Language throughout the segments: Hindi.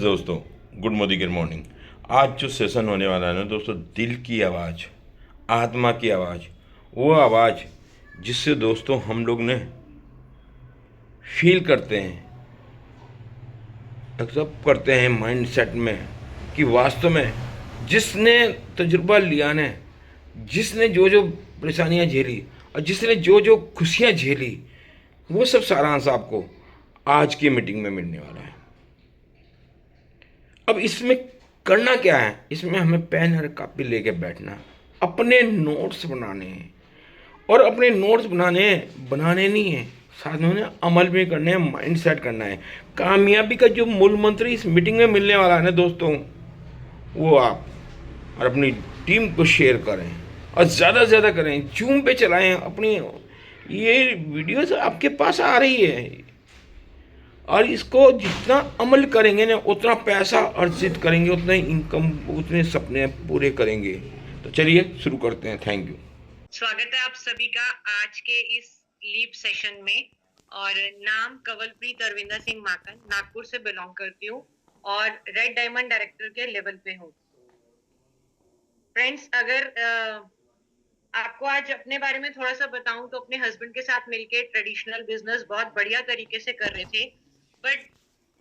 दोस्तों, गुड मॉर्निंग, गुड मॉर्निंग। आज जो सेशन होने वाला है ना दोस्तों, दिल की आवाज़, आत्मा की आवाज़, वो आवाज़ जिससे दोस्तों हम लोग ने फील करते हैं, एक्सेप्ट करते हैं माइंड सेट में कि वास्तव में जिसने तजुर्बा लिया ने, जिसने जो जो परेशानियां झेली और जिसने जो जो खुशियां झेली, वो सब सारांश आपको आज की मीटिंग में मिलने वाला है। अब इसमें करना क्या है, इसमें हमें पेन और कापी लेके बैठना, अपने नोट्स बनाने हैं। और अपने नोट्स बनाने नहीं है, साथ में उन्हें अमल भी करने हैं, माइंड सेट करना है। कामयाबी का जो मूल मंत्र इस मीटिंग में मिलने वाला है ना दोस्तों, वो आप और अपनी टीम को शेयर करें और ज़्यादा से ज़्यादा करें, जूम पे चलाएं अपनी। ये वीडियोस आपके पास आ रही है और इसको जितना अमल करेंगे ना, उतना पैसा अर्जित करेंगे, उतना इनकम, उतने सपने पूरे करेंगे। तो चलिए शुरू करते हैं। Thank you. स्वागत है आप सभी का आज के इस लीप सेशन में। और नाम कंवलप्रीत अरविंदर सिंह माकन, नागपुर से बिलोंग करती हूँ और रेड डायमंड डायरेक्टर के लेवल पे हूँ। फ्रेंड्स, अगर आपको आज अपने बारे में थोड़ा सा बताऊं तो अपने हस्बैंड के साथ मिलके ट्रेडिशनल बिजनेस बहुत बढ़िया तरीके से कर रहे थे। बट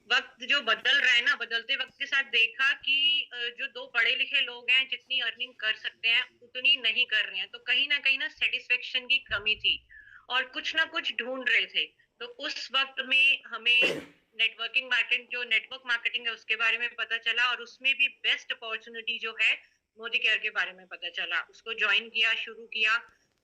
वक्त जो बदल रहा है ना, बदलते वक्त के साथ देखा कि जो दो पढ़े लिखे लोग हैं जितनी अर्निंग कर सकते हैं उतनी नहीं कर रहे हैं, तो कहीं ना सेटिस्फेक्शन की कमी थी और कुछ ना कुछ ढूंढ रहे थे। तो उस वक्त में हमें नेटवर्क मार्केटिंग है उसके बारे में पता चला और उसमें भी बेस्ट अपॉर्चुनिटी जो है मोदी केयर के बारे में पता चला। उसको ज्वाइन किया, शुरू किया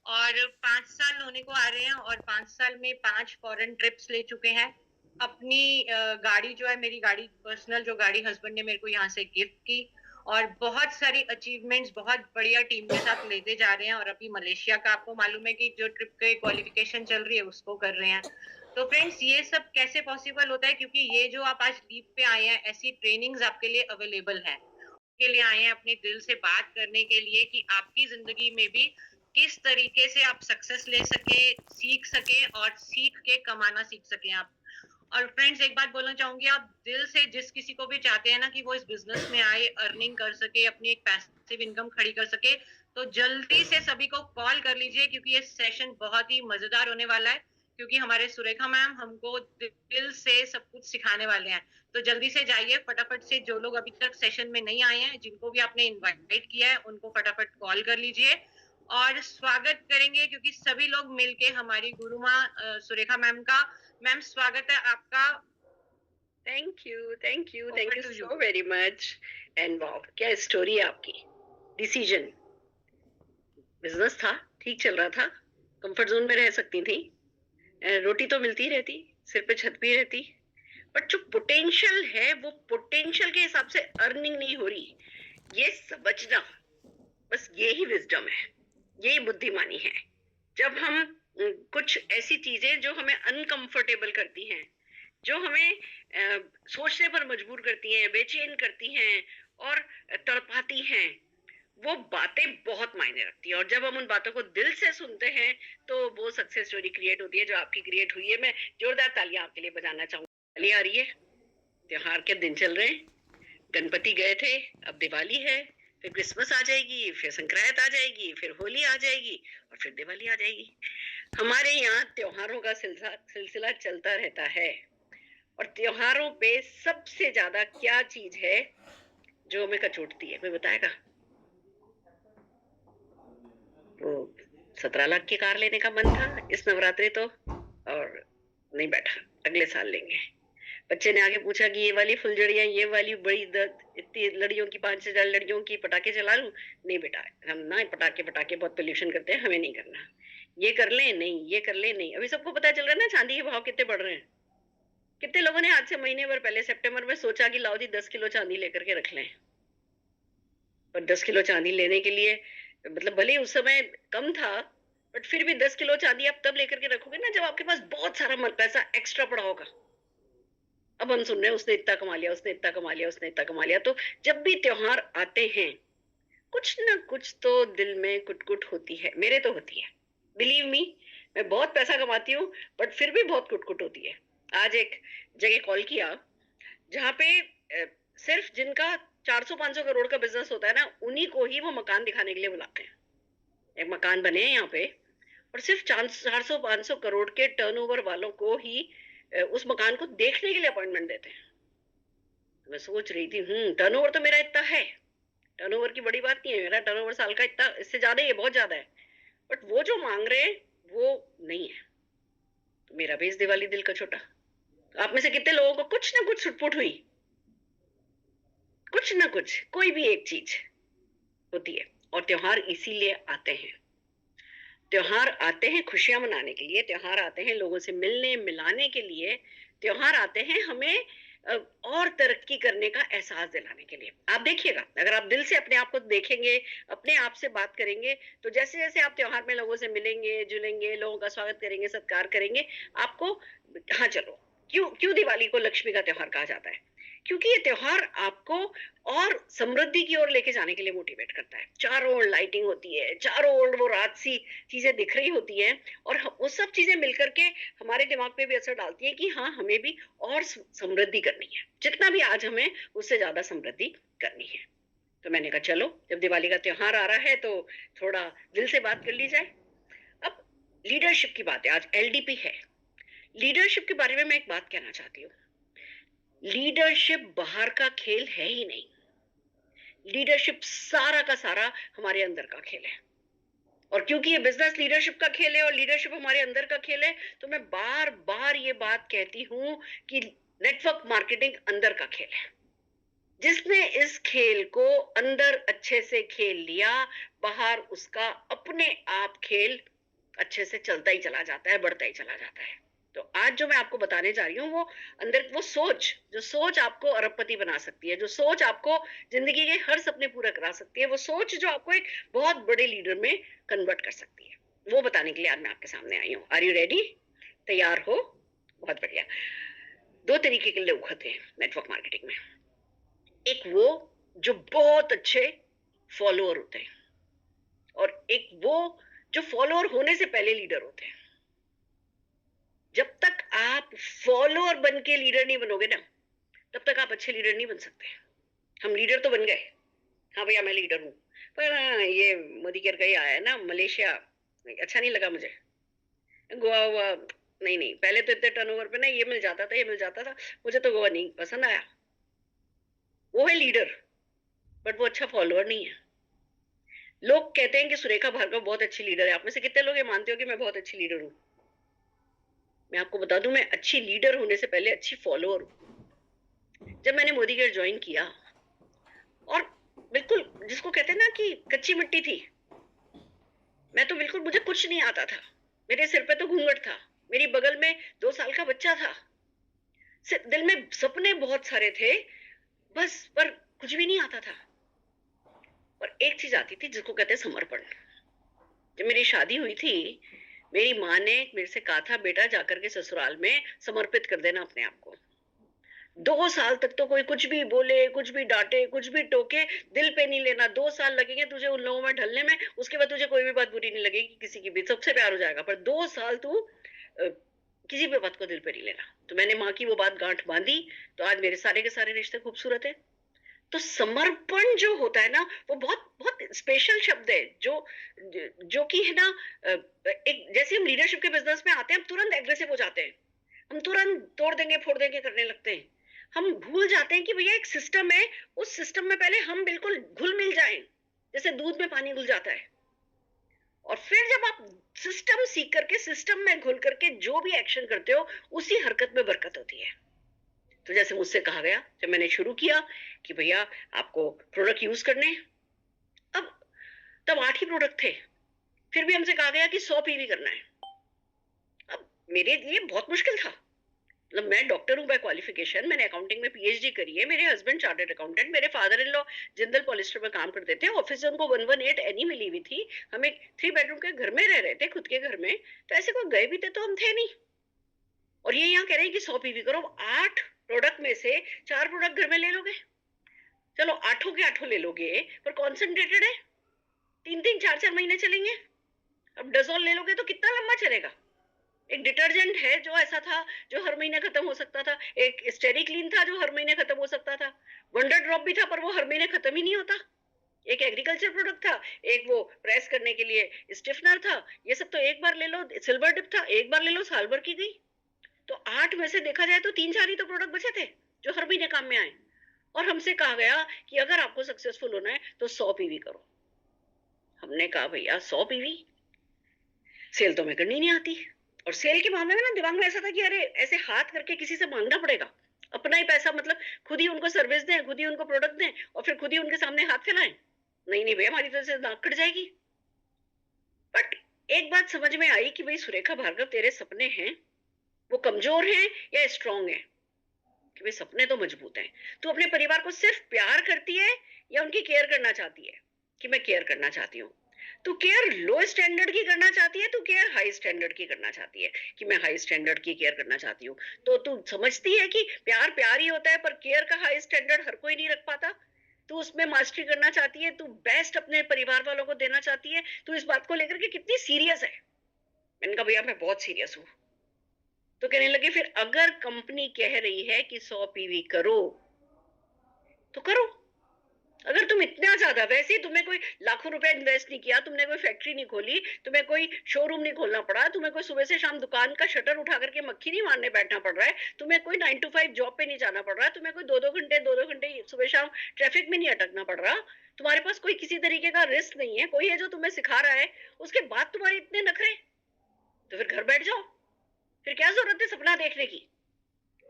और 5 साल होने को आ रहे हैं और 5 साल में 5 फॉरेन ट्रिप्स ले चुके हैं। अपनी गाड़ी जो है, मेरी गाड़ी पर्सनल जो गाड़ी हस्बैंड ने मेरे को यहाँ से गिफ्ट की और बहुत सारी अचीवमेंट्स बहुत बढ़िया टीम के साथ लेते जा रहे हैं। और अभी मलेशिया का आपको मालूम है कि जो ट्रिप के क्वालिफिकेशन चल रही है उसको कर रहे हैं। तो फ्रेंड्स, ये सब कैसे पॉसिबल होता है, क्योंकि ये जो आप आज लीव पे आए हैं, ऐसी ट्रेनिंग्स आपके लिए अवेलेबल है। के लिए आए हैं अपने दिल से बात करने के लिए कि आपकी जिंदगी में भी किस तरीके से आप सक्सेस ले सके, सीख सके और सीख के कमाना सीख सके आप। और फ्रेंड्स, एक बात बोलना चाहूंगी, आप दिल से जिस किसी को भी चाहते हैं ना कि वो इस बिजनेस में आए, अर्निंग कर सके, अपनी एक पैसिव इनकम खड़ी कर सके, तो जल्दी से सभी को कॉल कर लीजिए क्योंकि ये सेशन बहुत ही मजेदार होने वाला है। क्योंकि हमारे सुरेखा मैम हमको दिल से सब कुछ सिखाने वाले हैं। तो जल्दी से जाइए फटाफट से, जो लोग अभी तक सेशन में नहीं आए हैं, जिनको भी आपने इनवाइट किया है, उनको फटाफट कॉल कर लीजिए और स्वागत करेंगे क्योंकि सभी लोग मिलके हमारी गुरु माँ सुरेखा मैम का। मैम, स्वागत है आपका। Thank you so very much. And wow, क्या स्टोरी है आपकी। डिसीजन, बिजनेस था, ठीक चल रहा था, कंफर्ट जोन में रह सकती थी, रोटी तो मिलती रहती, सिर पे छत भी रहती, बट जो पोटेंशियल है वो पोटेंशियल के हिसाब से अर्निंग नहीं हो रही, ये समझना, बस यही विजडम है, यही बुद्धिमानी है। जब हम कुछ ऐसी चीजें जो हमें अनकंफर्टेबल करती हैं, जो हमें सोचने पर मजबूर करती हैं, बेचैन करती हैं और तड़पाती हैं, वो बातें बहुत मायने रखती है। और जब हम उन बातों को दिल से सुनते हैं तो वो सक्सेस स्टोरी क्रिएट होती है जो आपकी क्रिएट हुई है। मैं जोरदार तालियां आपके लिए बजाना चाहूंगी। दिवाली आ रही है, त्योहार के दिन चल रहे हैं, गणपति गए थे, अब दिवाली है, फिर क्रिसमस आ जाएगी, फिर संक्रांत आ जाएगी, फिर होली आ जाएगी और फिर दिवाली आ जाएगी। हमारे यहाँ त्योहारों का सिलसिला चलता रहता है। और त्योहारों पे सबसे ज्यादा क्या चीज है जो हमें कचोटती है, कोई बताएगा? वो 17 लाख की कार लेने का मन था इस नवरात्रि तो, और नहीं बैठा, अगले साल लेंगे। बच्चे ने आगे पूछा कि ये वाली फुलझड़ियां, ये वाली बड़ी इतनी लड़ियों की, 5,000 लड़ियों की पटाखे चला लूं? नहीं बेटा, हम ना पटाखे बहुत पोल्यूशन करते हैं, हमें नहीं करना। ये कर ले नहीं, ये कर ले नहीं। अभी सबको पता चल रहा है ना चांदी के भाव कितने बढ़ रहे हैं। कितने लोगों ने आज से महीने भर पहले सितंबर में सोचा कि लाओ जी 10 किलो चांदी लेकर के रख लें। और 10 किलो चांदी लेने के लिए, मतलब भले उस समय कम था, बट फिर भी 10 किलो चांदी आप तब लेकर के रखोगे ना जब आपके पास बहुत सारा पैसा एक्स्ट्रा पड़ा होगा। अब हम सुन रहे हैं उसने इतना कमा लिया, उसने इतना कमा लिया, उसने इतना कमा लिया। तो जब भी त्योहार आते हैं, कुछ ना कुछ तो दिल में कुटकुट होती है। मेरे तो होती है, बिलीव मी। मैं बहुत पैसा कमाती हूँ बट फिर भी बहुत कुटकुट होती है। आज एक जगह कॉल किया जहाँ पे सिर्फ जिनका 400-500 करोड़ का बिजनेस होता है ना, उन्हीं को ही वो मकान दिखाने के लिए बुलाते हैं। एक मकान बने हैं यहाँ पे और सिर्फ 400-500 करोड़ के टर्नओवर वालों को ही उस मकान को देखने के लिए अपॉइंटमेंट देते हैं। तो मैं सोच रही थी, टर्नओवर तो मेरा इतना है, टर्नओवर की बड़ी बात नहीं है, मेरा टर्नओवर साल का इतना, इससे ज्यादा ही है, बहुत ज्यादा है, बट वो जो मांग रहे हैं वो नहीं है। तो मेरा भी इस दिवाली दिल का छोटा। आप में से कितने लोगों को कुछ ना कुछ छुटपुट हुई, कुछ ना कुछ, कोई भी एक चीज होती है। और त्योहार इसीलिए आते हैं, त्योहार आते हैं खुशियां मनाने के लिए, त्योहार आते हैं लोगों से मिलने मिलाने के लिए, त्योहार आते हैं हमें और तरक्की करने का एहसास दिलाने के लिए। आप देखिएगा, अगर आप दिल से अपने आप को देखेंगे, अपने आप से बात करेंगे, तो जैसे जैसे आप त्योहार में लोगों से मिलेंगे जुलेंगे, लोगों का स्वागत करेंगे, सत्कार करेंगे, आपको, हाँ चलो, क्यों क्यों दिवाली को लक्ष्मी का त्योहार कहा जाता है? क्योंकि ये त्योहार आपको और समृद्धि की ओर लेके जाने के लिए मोटिवेट करता है। चारों ओर लाइटिंग होती है, चारों ओर वो रात सी चीजें दिख रही होती हैं, और वो सब चीजें मिलकर के हमारे दिमाग पे भी असर डालती है कि हाँ, हमें भी और समृद्धि करनी है, जितना भी आज हमें उससे ज्यादा समृद्धि करनी है। तो मैंने कहा चलो, जब दिवाली का त्योहार आ रहा है तो थोड़ा दिल से बात कर ली जाए। अब लीडरशिप की बात है, आज एलडीपी है। लीडरशिप के बारे में मैं एक बात कहना चाहती हूँ। लीडरशिप बाहर का खेल है ही नहीं, लीडरशिप सारा का सारा हमारे अंदर का खेल है। और क्योंकि ये बिजनेस लीडरशिप का खेल है और लीडरशिप हमारे अंदर का खेल है, तो मैं बार बार ये बात कहती हूं कि नेटवर्क मार्केटिंग अंदर का खेल है। जिसने इस खेल को अंदर अच्छे से खेल लिया, बाहर उसका अपने आप खेल अच्छे से चलता ही चला जाता है, बढ़ता ही चला जाता है। तो आज जो मैं आपको बताने जा रही हूँ, वो अंदर वो सोच, जो सोच आपको अरबपति बना सकती है, जो सोच आपको जिंदगी के हर सपने पूरा करा सकती है, वो सोच जो आपको एक बहुत बड़े लीडर में कन्वर्ट कर सकती है, वो बताने के लिए आज मैं आपके सामने आई हूँ। Are you ready? तैयार हो? बहुत बढ़िया। दो तरीके के लोग होते हैं नेटवर्क मार्केटिंग में। एक वो जो बहुत अच्छे फॉलोअर होते हैं, और एक वो जो फॉलोअर होने से पहले लीडर होते हैं। जब तक आप फॉलोअर बन के लीडर नहीं बनोगे ना, तब तक आप अच्छे लीडर नहीं बन सकते। हम लीडर तो बन गए, हाँ भैया मैं लीडर हूँ, पर ये मोदी केयर का ही आया है ना, मलेशिया, अच्छा नहीं लगा मुझे, गोवा हुआ नहीं नहीं, पहले तो इतने टर्नओवर पे ना ये मिल जाता था, ये मिल जाता था, मुझे तो गोवा नहीं पसंद आया। वो है लीडर, बट वो अच्छा फॉलोअर नहीं है। लोग कहते हैं कि सुरेखा भार्गव बहुत अच्छी लीडर है। आप में से कितने लोग ये मानते हो कि मैं बहुत अच्छी लीडर हूँ? मैं आपको बता दूं, मैं अच्छी लीडर होने से पहले अच्छी फॉलोअर हूँ। जब मैंने मोदी केयर ज्वाइन किया, और बिल्कुल जिसको कहते हैं ना कि कच्ची मिट्टी थी, मैं तो बिल्कुल, मुझे कुछ नहीं आता था, मेरे सिर पे तो घूंघट था, मेरी बगल में 2 साल का बच्चा था, दिल में सपने बहुत सारे थे, बस पर कुछ भी नहीं आता था। और एक चीज आती थी जिसको कहते हैं समर्पण। जब मेरी शादी हुई थी, मेरी माँ ने मेरे से कहा था, बेटा जाकर के ससुराल में समर्पित कर देना अपने आप को। 2 साल तक तो कोई कुछ भी बोले, कुछ भी डांटे, कुछ भी टोके, दिल पे नहीं लेना। 2 साल लगेंगे तुझे उन लोगों में ढलने में, उसके बाद तुझे कोई भी बात बुरी नहीं लगेगी, किसी की भी, सबसे प्यार हो जाएगा, पर 2 साल तू किसी भी बात को दिल पे नहीं लेना। तो मैंने माँ की वो बात गांठ बांधी, तो आज मेरे सारे के सारे रिश्ते खूबसूरत है। तो समर्पण जो होता है ना, वो बहुत बहुत स्पेशल शब्द है, जो कि है ना, एक जैसे हम लीडरशिप के बिजनेस में आते हैं, हम तुरंत एग्रेसिव हो जाते हैं, हम तुरंत तोड़ देंगे फोड़ देंगे करने लगते हैं। हम भूल जाते हैं कि भैया एक सिस्टम है, उस सिस्टम में पहले हम बिल्कुल घुल मिल जाएं, जैसे दूध में पानी घुल जाता है। और फिर जब आप सिस्टम सीख करके, सिस्टम में घुल करके जो भी एक्शन करते हो, उसी हरकत में बरकत होती है। तो जैसे मुझसे कहा गया जब मैंने शुरू किया कि भैया आपको प्रोडक्ट यूज करने, अब तब 8 ही प्रोडक्ट थे, फिर भी हमसे कहा गया कि 100 पीवी करना है। अब मेरे लिए बहुत मुश्किल था, मतलब मैं डॉक्टर हूँ बाय क्वालिफिकेशन, मैंने अकाउंटिंग में पीएचडी करी है, मेरे हस्बैंड चार्टर्ड अकाउंटेंट, मेरे father in law Jindal polyester में काम करते थे, ऑफिस से उनको 118 एनी मिली हुई थी, हम एक 3 बेडरूम के घर में रह रहे थे, खुद के घर में, तो ऐसे कोई गए भी थे तो हम थे नहीं। और ये यहाँ कह रहे हैं कि 100 पीवी करो, 8 प्रोडक्ट में से 4 प्रोडक्ट घर में ले लोगे, चलो 8 के 8 ले लोगे, पर कॉन्सेंट्रेटेड है, 3-3 4-4 महीने चलेंगे। अब डजोल ले लोगे तो कितना लंबा चलेगा? एक डिटर्जेंट है जो ऐसा था जो हर महीने खत्म हो सकता था, एक स्टेरी क्लीन था जो हर महीने खत्म हो सकता था, वंडर भी था पर वो हर महीने खत्म ही नहीं होता। एक एग्रीकल्चर प्रोडक्ट था, एक वो प्रेस करने के लिए स्टिफनर था, ये सब तो एक बार ले लो। सिल्वर डिप था, एक बार ले लो, साल भर की गई। तो 8 में से देखा जाए तो 3-4 ही तो प्रोडक्ट बचे थे जो हर महीने काम में आए। और हमसे कहा गया कि अगर आपको सक्सेसफुल होना है तो 100 पीवी करो। हमने कहा भैया 100 पीवी सेल तो हमें करनी नहीं आती। और सेल के मामले में ना दिमाग में ऐसा था कि अरे ऐसे हाथ करके किसी से मांगना पड़ेगा, अपना ही पैसा, मतलब खुद ही उनको सर्विस दें, खुद ही उनको प्रोडक्ट दें और फिर खुद ही उनके सामने हाथ फैलाएं। नहीं नहीं भैया, हमारी तरफ से नाक कट जाएगी। बट एक बात समझ में आई कि भाई सुरेखा भार्गव, तेरे सपने हैं, वो कमजोर हैं या स्ट्रांग है? कि भाई सपने तो मजबूत हैं। तू अपने परिवार को सिर्फ प्यार करती है या उनकी केयर करना चाहती है? कि मैं केयर करना चाहती हूँ। तू केयर लो स्टैंडर्ड की करना चाहती है, तू केयर हाई स्टैंडर्ड की करना चाहती है? कि मैं हाई स्टैंडर्ड की केयर करना चाहती हूँ। तो तू समझती है कि प्यार प्यार ही होता है, पर केयर का हाई स्टैंडर्ड हर कोई नहीं रख पाता। तू उसमें मास्टरी करना चाहती है, तू बेस्ट अपने परिवार वालों को देना चाहती है। तू इस बात को लेकर के कितनी सीरियस है? मैंने कहा भैया मैं बहुत सीरियस हूँ। तो कहने लगे फिर अगर कंपनी कह रही है कि 100 पीवी करो तो करो। अगर तुम इतना ज्यादा, वैसे ही तुम्हें कोई लाखों रुपए इन्वेस्ट नहीं किया, तुमने कोई फैक्ट्री नहीं खोली, तुम्हें कोई शोरूम नहीं खोलना पड़ा, तुम्हें कोई सुबह से शाम दुकान का शटर उठा करके मक्खी नहीं मारने बैठना पड़ रहा है, तुम्हें कोई 9 to 5 जॉब पे नहीं जाना पड़ रहा, तुम्हें कोई 2-2 घंटे सुबह शाम ट्रैफिक में नहीं अटकना पड़ रहा, तुम्हारे पास कोई किसी तरीके का रिस्क नहीं है, कोई है जो तुम्हें सिखा रहा है, उसके बाद तुम्हारे इतने नखरे, तो फिर घर बैठ जाओ। फिर क्या जरूरत है सपना देखने की?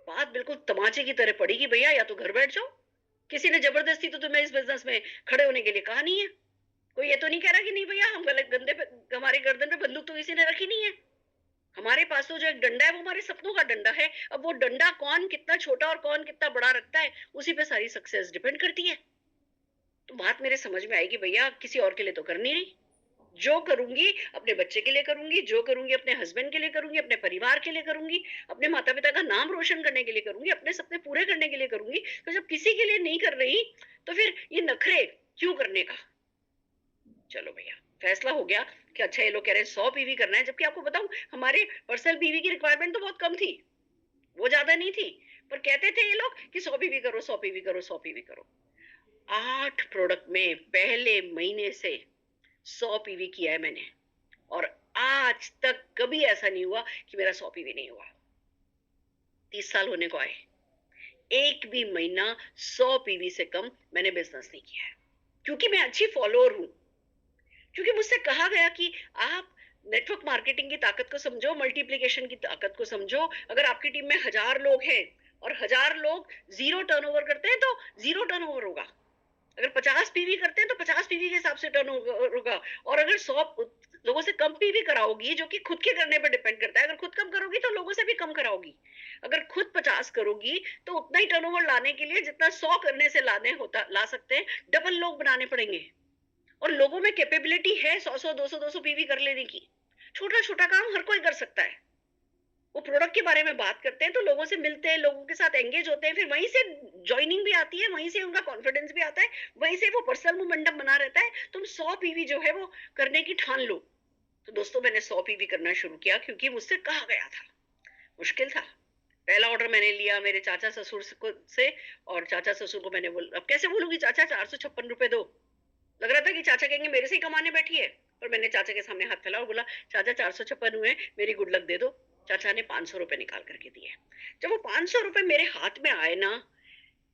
बात बिल्कुल तमाचे की तरह पड़ी कि भैया या तो घर बैठ जाओ, किसी ने जबरदस्ती तो तुम्हें इस बिजनेस में खड़े होने के लिए कहा नहीं है। कोई ये तो नहीं कह रहा कि नहीं भैया हम गलत गंदे पे, हमारे गर्दन पे बंदूक तो किसी ने रखी नहीं है। हमारे पास तो जो एक डंडा है वो हमारे सपनों का डंडा है। अब वो डंडा कौन कितना छोटा और कौन कितना बड़ा रखता है, उसी पे सारी सक्सेस डिपेंड करती है। तो बात मेरे समझ में आएगी भैया, किसी और के लिए तो करनी नहीं। जो करूंगी अपने बच्चे के लिए करूंगी, जो करूंगी अपने हस्बैंड के लिए करूंगी, अपने परिवार के लिए करूंगी, अपने माता पिता का नाम रोशन करने के लिए करूंगी, अपने सपने पूरे करने के लिए करूंगी। तो जब किसी के लिए नहीं कर रही तो फिर ये नखरे क्यों करने का? चलो भैया फैसला हो गया कि अच्छा ये लोग कह रहे हैं 100 पीवी करना है, जबकि आपको बताऊं हमारे पर्सनल पीवी की रिक्वायरमेंट तो बहुत कम थी, वो ज्यादा नहीं थी, पर कहते थे ये लोग कि 100 पीवी करो, 100 पीवी करो, 100 पीवी करो। 8 प्रोडक्ट में पहले महीने से 100 पीवी किया है मैंने, और आज तक कभी ऐसा नहीं हुआ कि मेरा 100 पीवी नहीं हुआ। 30 साल होने को आए, एक भी महीना 100 पीवी से कम मैंने बिजनेस नहीं किया है, क्योंकि मैं अच्छी फॉलोअर हूं। क्योंकि मुझसे कहा गया कि आप नेटवर्क मार्केटिंग की ताकत को समझो, मल्टीप्लिकेशन की ताकत को समझो। अगर आपकी टीम में 1000 लोग हैं और 1000 लोग 0 टर्नओवर करते हैं तो 0 टर्नओवर होगा। अगर 50 पीवी करते हैं तो 50 पीवी के हिसाब से टर्नओवर होगा। और अगर 100 लोगों से कम पीवी कराओगी, जो कि खुद के करने पर डिपेंड करता है, अगर खुद कम करोगी तो लोगों से भी कम कराओगी। अगर खुद 50 करोगी तो उतना ही टर्नओवर लाने के लिए जितना 100 करने से ला सकते हैं, डबल लोग बनाने पड़ेंगे। और लोगों में कैपेबिलिटी है 100-100, 200-200 पीवी कर लेने की। छोटा छोटा काम हर कोई कर सकता है। वो प्रोडक्ट के बारे में बात करते हैं तो लोगों से मिलते हैं, लोगों के साथ एंगेज होते हैं, फिर वहीं से ज्वाइनिंग भी आती है, वहीं से उनका कॉन्फिडेंस भी आता है, वहीं से वो पर्सनल मोमेंटम बना रहता है। तुम 100 पीवी जो है वो करने की ठान लो। तो दोस्तों मैंने 100 पीवी करना शुरू किया क्योंकि मुझसे कहा गया था। मुश्किल था। पहला ऑर्डर मैंने लिया मेरे चाचा ससुर से, और चाचा ससुर को मैंने अब कैसे बोलूंगी चाचा 456 रुपए दो। लग रहा था कि चाचा कहेंगे मेरे से ही कमाने बैठी है, पर मैंने चाचा के सामने हाथ फैला और बोला चाचा 456 हुए, मेरी गुड लक दे दो। चाचा ने 500 रुपए निकाल करके दिए। जब वो 500 रुपए मेरे हाथ में आए ना,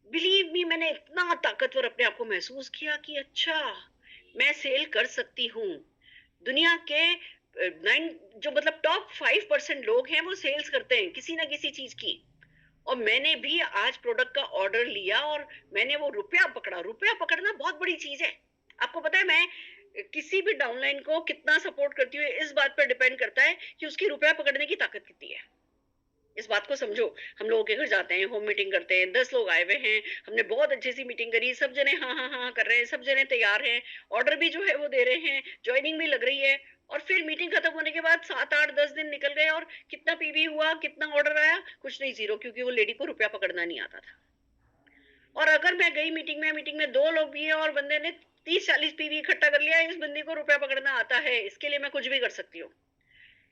बिलीव मी, मैंने इतना ताकतवर अपने आप को महसूस किया कि अच्छा मैं सेल कर सकती हूँ। दुनिया के 9 जो मतलब टॉप 5% लोग हैं वो सेल्स करते हैं किसी ना किसी चीज की। और मैंने भी आज प्रोडक्ट का ऑर्डर लिया और मैंने वो रुपया पकड़ा। रुपया पकड़ना बहुत बड़ी चीज है। आपको पता है मैं किसी भी डाउनलाइन को कितना सपोर्ट करती हूँ, इस बात पर डिपेंड करता है कि उसकी रुपया पकड़ने की ताकत कितनी है। इस बात को समझो। हम लोगों के घर जाते हैं, होम मीटिंग करते हैं, 10 लोग आए हुए हैं, हमने बहुत अच्छी सी मीटिंग करी, सब जने हाँ हाँ हाँ कर रहे हैं, सब जने तैयार हैं, ऑर्डर भी जो है वो दे रहे हैं, ज्वाइनिंग भी लग रही है, और फिर मीटिंग खत्म होने के बाद 7-8-10 दिन निकल गए और कितना पीवी हुआ, कितना ऑर्डर आया, कुछ नहीं, 0, क्योंकि वो लेडी को रुपया पकड़ना नहीं आता था। और अगर मैं गई मीटिंग में 2 लोग भी है और बंदे ने 30-40 पीवी इकट्ठा कर लिया, इस बंदी को रुपया पकड़ना आता है, इसके लिए मैं कुछ भी कर सकती हूँ।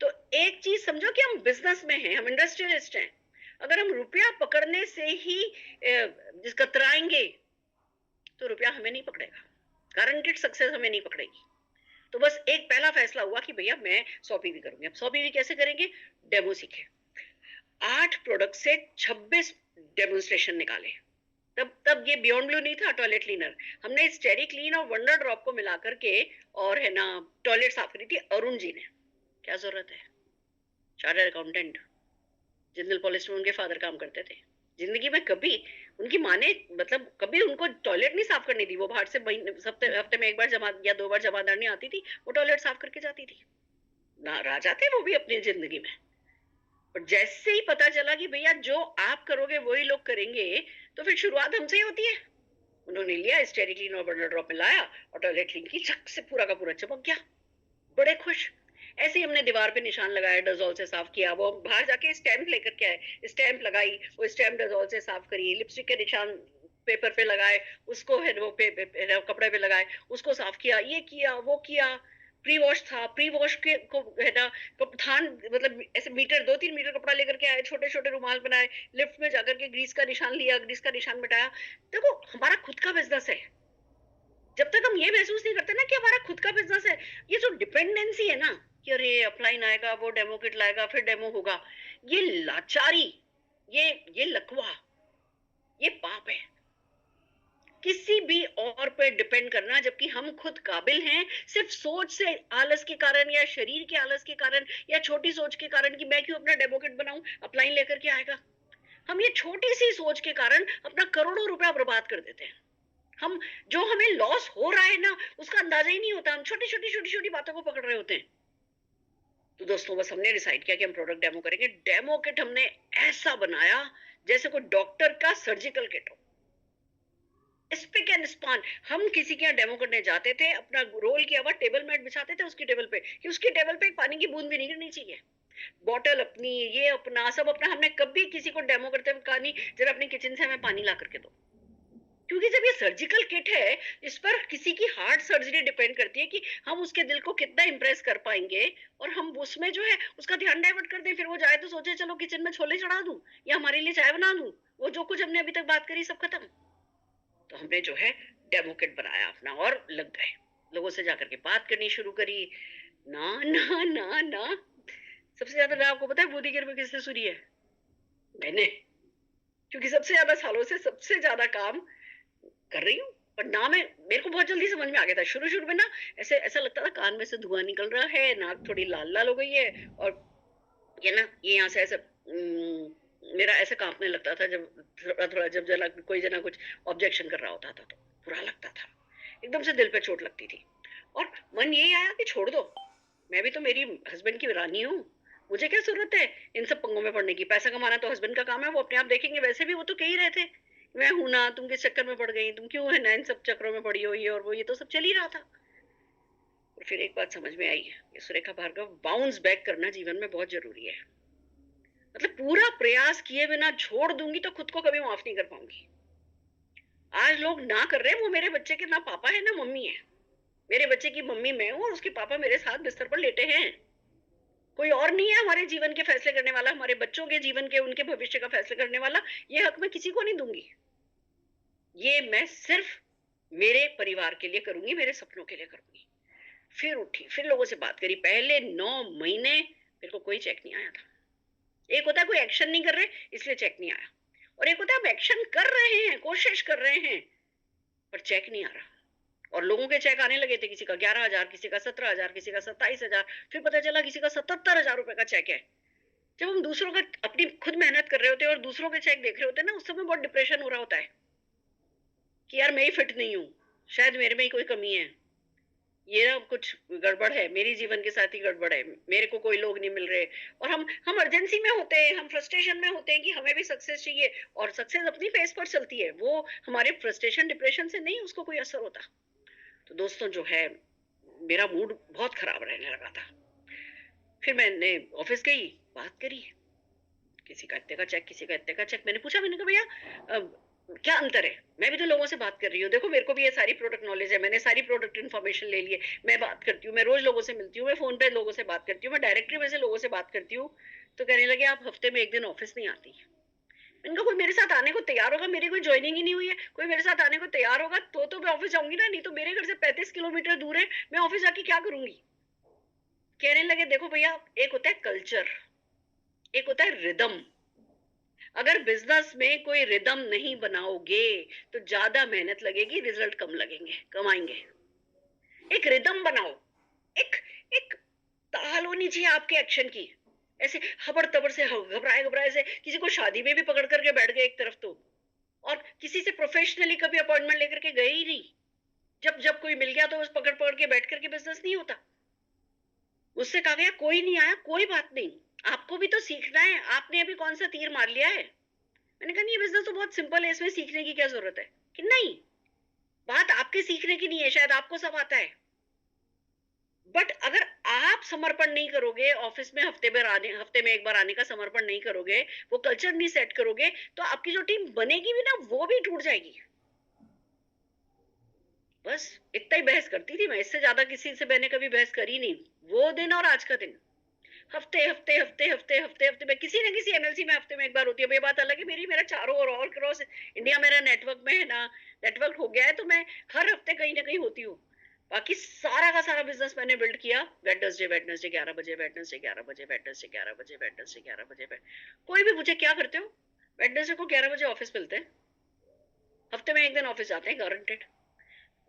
तो एक चीज समझो कि हम बिजनेस में हैं, हम इंडस्ट्रियलिस्ट हैं। अगर हम रुपया पकड़ने से ही कतराएंगे तो रुपया हमें नहीं पकड़ेगा, गारंटेड सक्सेस हमें नहीं पकड़ेगी। तो बस एक पहला फैसला हुआ कि भैया मैं 100 पीवी करूंगी। अब 100 पीवी कैसे करेंगे? डेमो सीखे, 8 प्रोडक्ट से 26 डेमोन्स्ट्रेशन निकाले। तब ये बियॉन्ड ब्लू नहीं था, टॉयलेट क्लीनर। हमने स्टेरी क्लीन और वंडर ड्रॉप को मिला करके और है ना टॉयलेट साफ करी थी अरुण जी ने। क्या जरूरत है? चार्टर्ड अकाउंटेंट, जिंदल पॉलिस्टर उनके फादर काम करते थे। जिंदगी में कभी उनकी माँ ने मतलब कभी उनको टॉयलेट नहीं साफ करनी थी। वो बाहर से हफ्ते में एक बार जमा या 2 बार जमादारनी आती थी, वो टॉयलेट साफ करके जाती थी ना। राजा थे वो भी अपनी जिंदगी में। और जैसे ही पता चला कि भैया जो आप करोगे वही लोग करेंगे, तो फिर शुरुआत हमसे ही होती है। उन्होंने लिया स्टेरी क्लीन और वंडर ड्रॉप में लाया और टॉयलेट क्लीन की, झक से पूरा का पूरा चमक गया, बड़े खुश। ऐसे ही हमने दीवार पे निशान लगाया, डजोल से साफ किया। वो बाहर जाके स्टैम्प लेकर के आए, स्टैम्प लगाई, वो स्टैम्प डजोल से साफ करी। लिपस्टिक के निशान पेपर पे लगाए, उसको है वो कपड़े पे लगाए, उसको साफ किया, ये किया वो किया। प्री वॉश था, प्री वॉश के को है ना थान मतलब ऐसे मीटर 2-3 मीटर कपड़ा लेकर के आए, छोटे छोटे रुमाल बनाए, लिफ्ट में जाकर के ग्रीस का निशान लिया, ग्रीस का निशान मिटाया। देखो हमारा खुद का बिजनेस है। जब तक हम ये महसूस नहीं करते ना कि हमारा खुद का बिजनेस है, ये जो डिपेंडेंसी है ना कि अरे अपलाइन आएगा, वो डेमो किट लाएगा, फिर डेमो होगा, ये लाचारी, ये लकवा, ये पाप है। किसी भी और पे डिपेंड करना जबकि हम खुद काबिल हैं, सिर्फ सोच से आलस के कारण या शरीर के आलस के कारण या छोटी सोच के कारण कि मैं क्यों अपना डेमो किट बनाऊं, अपलाइन लेकर के आएगा। हम ये छोटी सी सोच के कारण अपना करोड़ों रुपया बर्बाद कर देते हैं। हम जो हमें लॉस हो रहा है ना उसका अंदाजा ही नहीं होता, हम छोटी छोटी बातों को पकड़ रहे होते हैं। तो दोस्तों बस हमने डिसाइड किया कि हम प्रोडक्ट डेमो करेंगे। डेमो किट हमने ऐसा बनाया जैसे कोई डॉक्टर का सर्जिकल किट हो, स्पिक एंड स्पान। हम किसी के यहाँ डेमो करने जाते थे, अपना रोल किया हुआ टेबल मैट बिछाते थे उसकी टेबल पे कि उसकी टेबल पे एक पानी की बूंद भी नहीं गिरनी चाहिए। बॉटल अपनी, ये अपना, सब अपना। हमने कभी किसी को डेमो करते हुए कहा नहीं जरा अपनी किचन से हमें पानी ला करके दो, क्योंकि जब ये सर्जिकल किट है इस पर किसी की हार्ट सर्जरी डिपेंड करती है कि हम उसके दिल को कितना इंप्रेस कर पाएंगे, और हम उसमें जो है उसका ध्यान डाइवर्ट कर दें। फिर वो जाए तो सोचे चलो किचन में छोले चढ़ा दूं या हमारे लिए चाय बना दूं, वो जो कुछ हमने अभी तक बात करी सब खत्म। तो हमने जो है डेमो किट बनाया अपना और लग गए, लोगों से जाकर के बात करनी शुरू करी। ना ना ना ना, सबसे ज्यादा ना आपको पता है मोदी गिर में किसने सुनी है? मैंने, क्योंकि सबसे ज्यादा सालों से सबसे ज्यादा काम कर रही हूँ। पर ना मेरे को बहुत जल्दी समझ में आ गया था। शुरू में ना ऐसे ऐसा लगता था कान में से धुआं निकल रहा है, नाक थोड़ी लाल लाल हो गई है, और ये ना ये यहाँ से ऐसा मेरा ऐसे कांपने लगता था जब थोड़ा जब जना कोई जना कुछ ऑब्जेक्शन कर रहा होता था तो बुरा लगता था, एकदम से दिल पे चोट लगती थी। और मन यही आया कि छोड़ दो, मैं भी तो मेरी हस्बैंड की रानी हूँ, मुझे क्या जरूरत है इन सब पंगों में पड़ने की। पैसा कमाना तो हस्बैंड का काम है, वो अपने आप देखेंगे। वैसे भी वो तो कह ही रहे थे मैं हूं ना, तुम किस चक्कर में पड़ गई, तुम क्यों है ना इन सब चक्करों में पड़ी हो, ये और वो, ये तो सब चल ही रहा था। और फिर एक बात समझ में आई, ये सुरेखा भार्गव, बाउंस बैक करना जीवन में बहुत जरूरी है। मतलब पूरा प्रयास किए बिना छोड़ दूंगी तो खुद को कभी माफ नहीं कर पाऊंगी। आज लोग ना कर रहे हैं, वो मेरे बच्चे के ना पापा है ना मम्मी है। मेरे बच्चे की मम्मी मैं हूँ और उसके पापा मेरे साथ बिस्तर पर लेटे हैं। कोई और नहीं है हमारे जीवन के फैसले करने वाला, हमारे बच्चों के जीवन के, उनके भविष्य का फैसले करने वाला। ये हक मैं किसी को नहीं दूंगी। ये मैं सिर्फ मेरे परिवार के लिए करूंगी, मेरे सपनों के लिए करूंगी। फिर उठी, फिर लोगों से बात करी। पहले 9 महीने मेरे को कोई चेक नहीं आया था। एक होता है कोई एक्शन नहीं कर रहे इसलिए चेक नहीं आया, और एक होता है हम एक्शन कर रहे हैं, कोशिश कर रहे हैं, पर चेक नहीं आ रहा। और लोगों के चेक आने लगे थे, किसी का 11,000, किसी का 17,000, किसी का 27,000, फिर पता चला किसी का 77,000 रुपए का चेक है। जब हम दूसरों का, अपनी खुद मेहनत कर रहे होते हैं और दूसरों के चेक देख रहे होते हैं ना, उस समय बहुत डिप्रेशन हो रहा होता है कि यार मैं ही फिट नहीं हूँ, शायद मेरे में ही कोई कमी है, ये ना कुछ गड़बड़ है, मेरी जीवन के साथ ही गड़बड़ है, मेरे को कोई लोग नहीं मिल रहे। और हम अर्जेंसी में होते हैं, हम फ्रस्ट्रेशन में होते हैं कि हमें भी सक्सेस चाहिए, और सक्सेस अपनी फेस पर चलती है, वो हमारे फ्रस्ट्रेशन डिप्रेशन से नहीं उसको कोई असर होता। तो दोस्तों जो है मेरा मूड बहुत खराब रहने लगा था। फिर मैंने ऑफिस गई, बात करी, किसी का इतने का चेक, किसी का इतने का चेक। मैंने पूछा, मैंने कहा भैया क्या अंतर है? मैं भी तो लोगों से बात कर रही हूँ, देखो मेरे को भी ये सारी प्रोडक्ट नॉलेज है, मैंने सारी प्रोडक्ट इन्फॉर्मेशन ले ली है, मैं बात करती हूँ, मैं रोज लोगों से मिलती हूँ, मैं फोन पे लोगों से बात करती हूँ, मैं डायरेक्टली में से लोगों से बात करती हूँ। तो कहने लगे आप हफ्ते में 1 दिन ऑफिस नहीं आती। इनका कोई मेरे साथ आने को तैयार होगा, मेरी कोई ज्वाइनिंग ही नहीं हुई है, कोई मेरे साथ आने को तैयार होगा तो मैं ऑफिस जाऊंगी ना, नहीं तो मेरे घर से 35 किलोमीटर दूर है, मैं ऑफिस जाके क्या करूंगी। कहने लगे देखो भैया, एक होता है कल्चर, एक होता है रिदम। अगर बिजनेस में कोई रिदम नहीं बनाओगे तो ज्यादा मेहनत लगेगी, रिजल्ट कम लगेंगे, कम आएंगे। एक रिदम बनाओ, एक एक ताल होनी चाहिए आपके एक्शन की। ऐसे हबड़ तबड़ से घबराए घबराए से किसी को शादी में भी पकड़ करके बैठ गए एक तरफ तो, और किसी से प्रोफेशनली कभी अपॉइंटमेंट लेकर के गए ही नहीं। जब जब कोई मिल गया तो बस पकड़ पकड़ के बैठ करके बिजनेस नहीं होता। मुझसे कहा गया कोई नहीं आया, कोई बात नहीं, आपको भी तो सीखना है, आपने अभी कौन सा तीर मार लिया है। मैंने कहा नहीं, ये बिजनेस तो बहुत सिंपल है, इसमें सीखने की क्या जरूरत है। कि नहीं, बात आपके सीखने की नहीं है, शायद आपको सब आता है, बट अगर आप समर्पण नहीं करोगे, ऑफिस में हफ्ते में एक बार आने का समर्पण नहीं करोगे, वो कल्चर नहीं सेट करोगे, तो आपकी जो टीम बनेगी भी ना, वो भी टूट जाएगी। बस इतना ही बहस करती थी मैं, इससे ज्यादा किसी से मैंने कभी बहस करी नहीं। वो दिन और आज का दिन, हफ्ते हफ्ते हफ्ते हफ्ते हफ्ते हफ्ते में किसी न किसी एमएलसी में हफ्ते में एक बार होती है। ये बात अलग है, मेरा चारों ओर ऑल क्रॉस इंडिया मेरा नेटवर्क में है ना, नेटवर्क हो गया है, तो मैं हर हफ्ते कहीं ना कहीं होती हूँ। बाकी सारा का सारा बिजनेस मैंने बिल्ड किया वेडनेसडे वेडनेसडे 11 बजे, वेडनेसडे 11 बजे, वेडनेसडे 11 बजे, वेडनेसडे 11 बजे। कोई भी पूछे क्या करते हो, वेडनेसडे को 11 बजे ऑफिस मिलते हैं, हफ्ते में एक दिन ऑफिस जाते हैं, गारंटेड।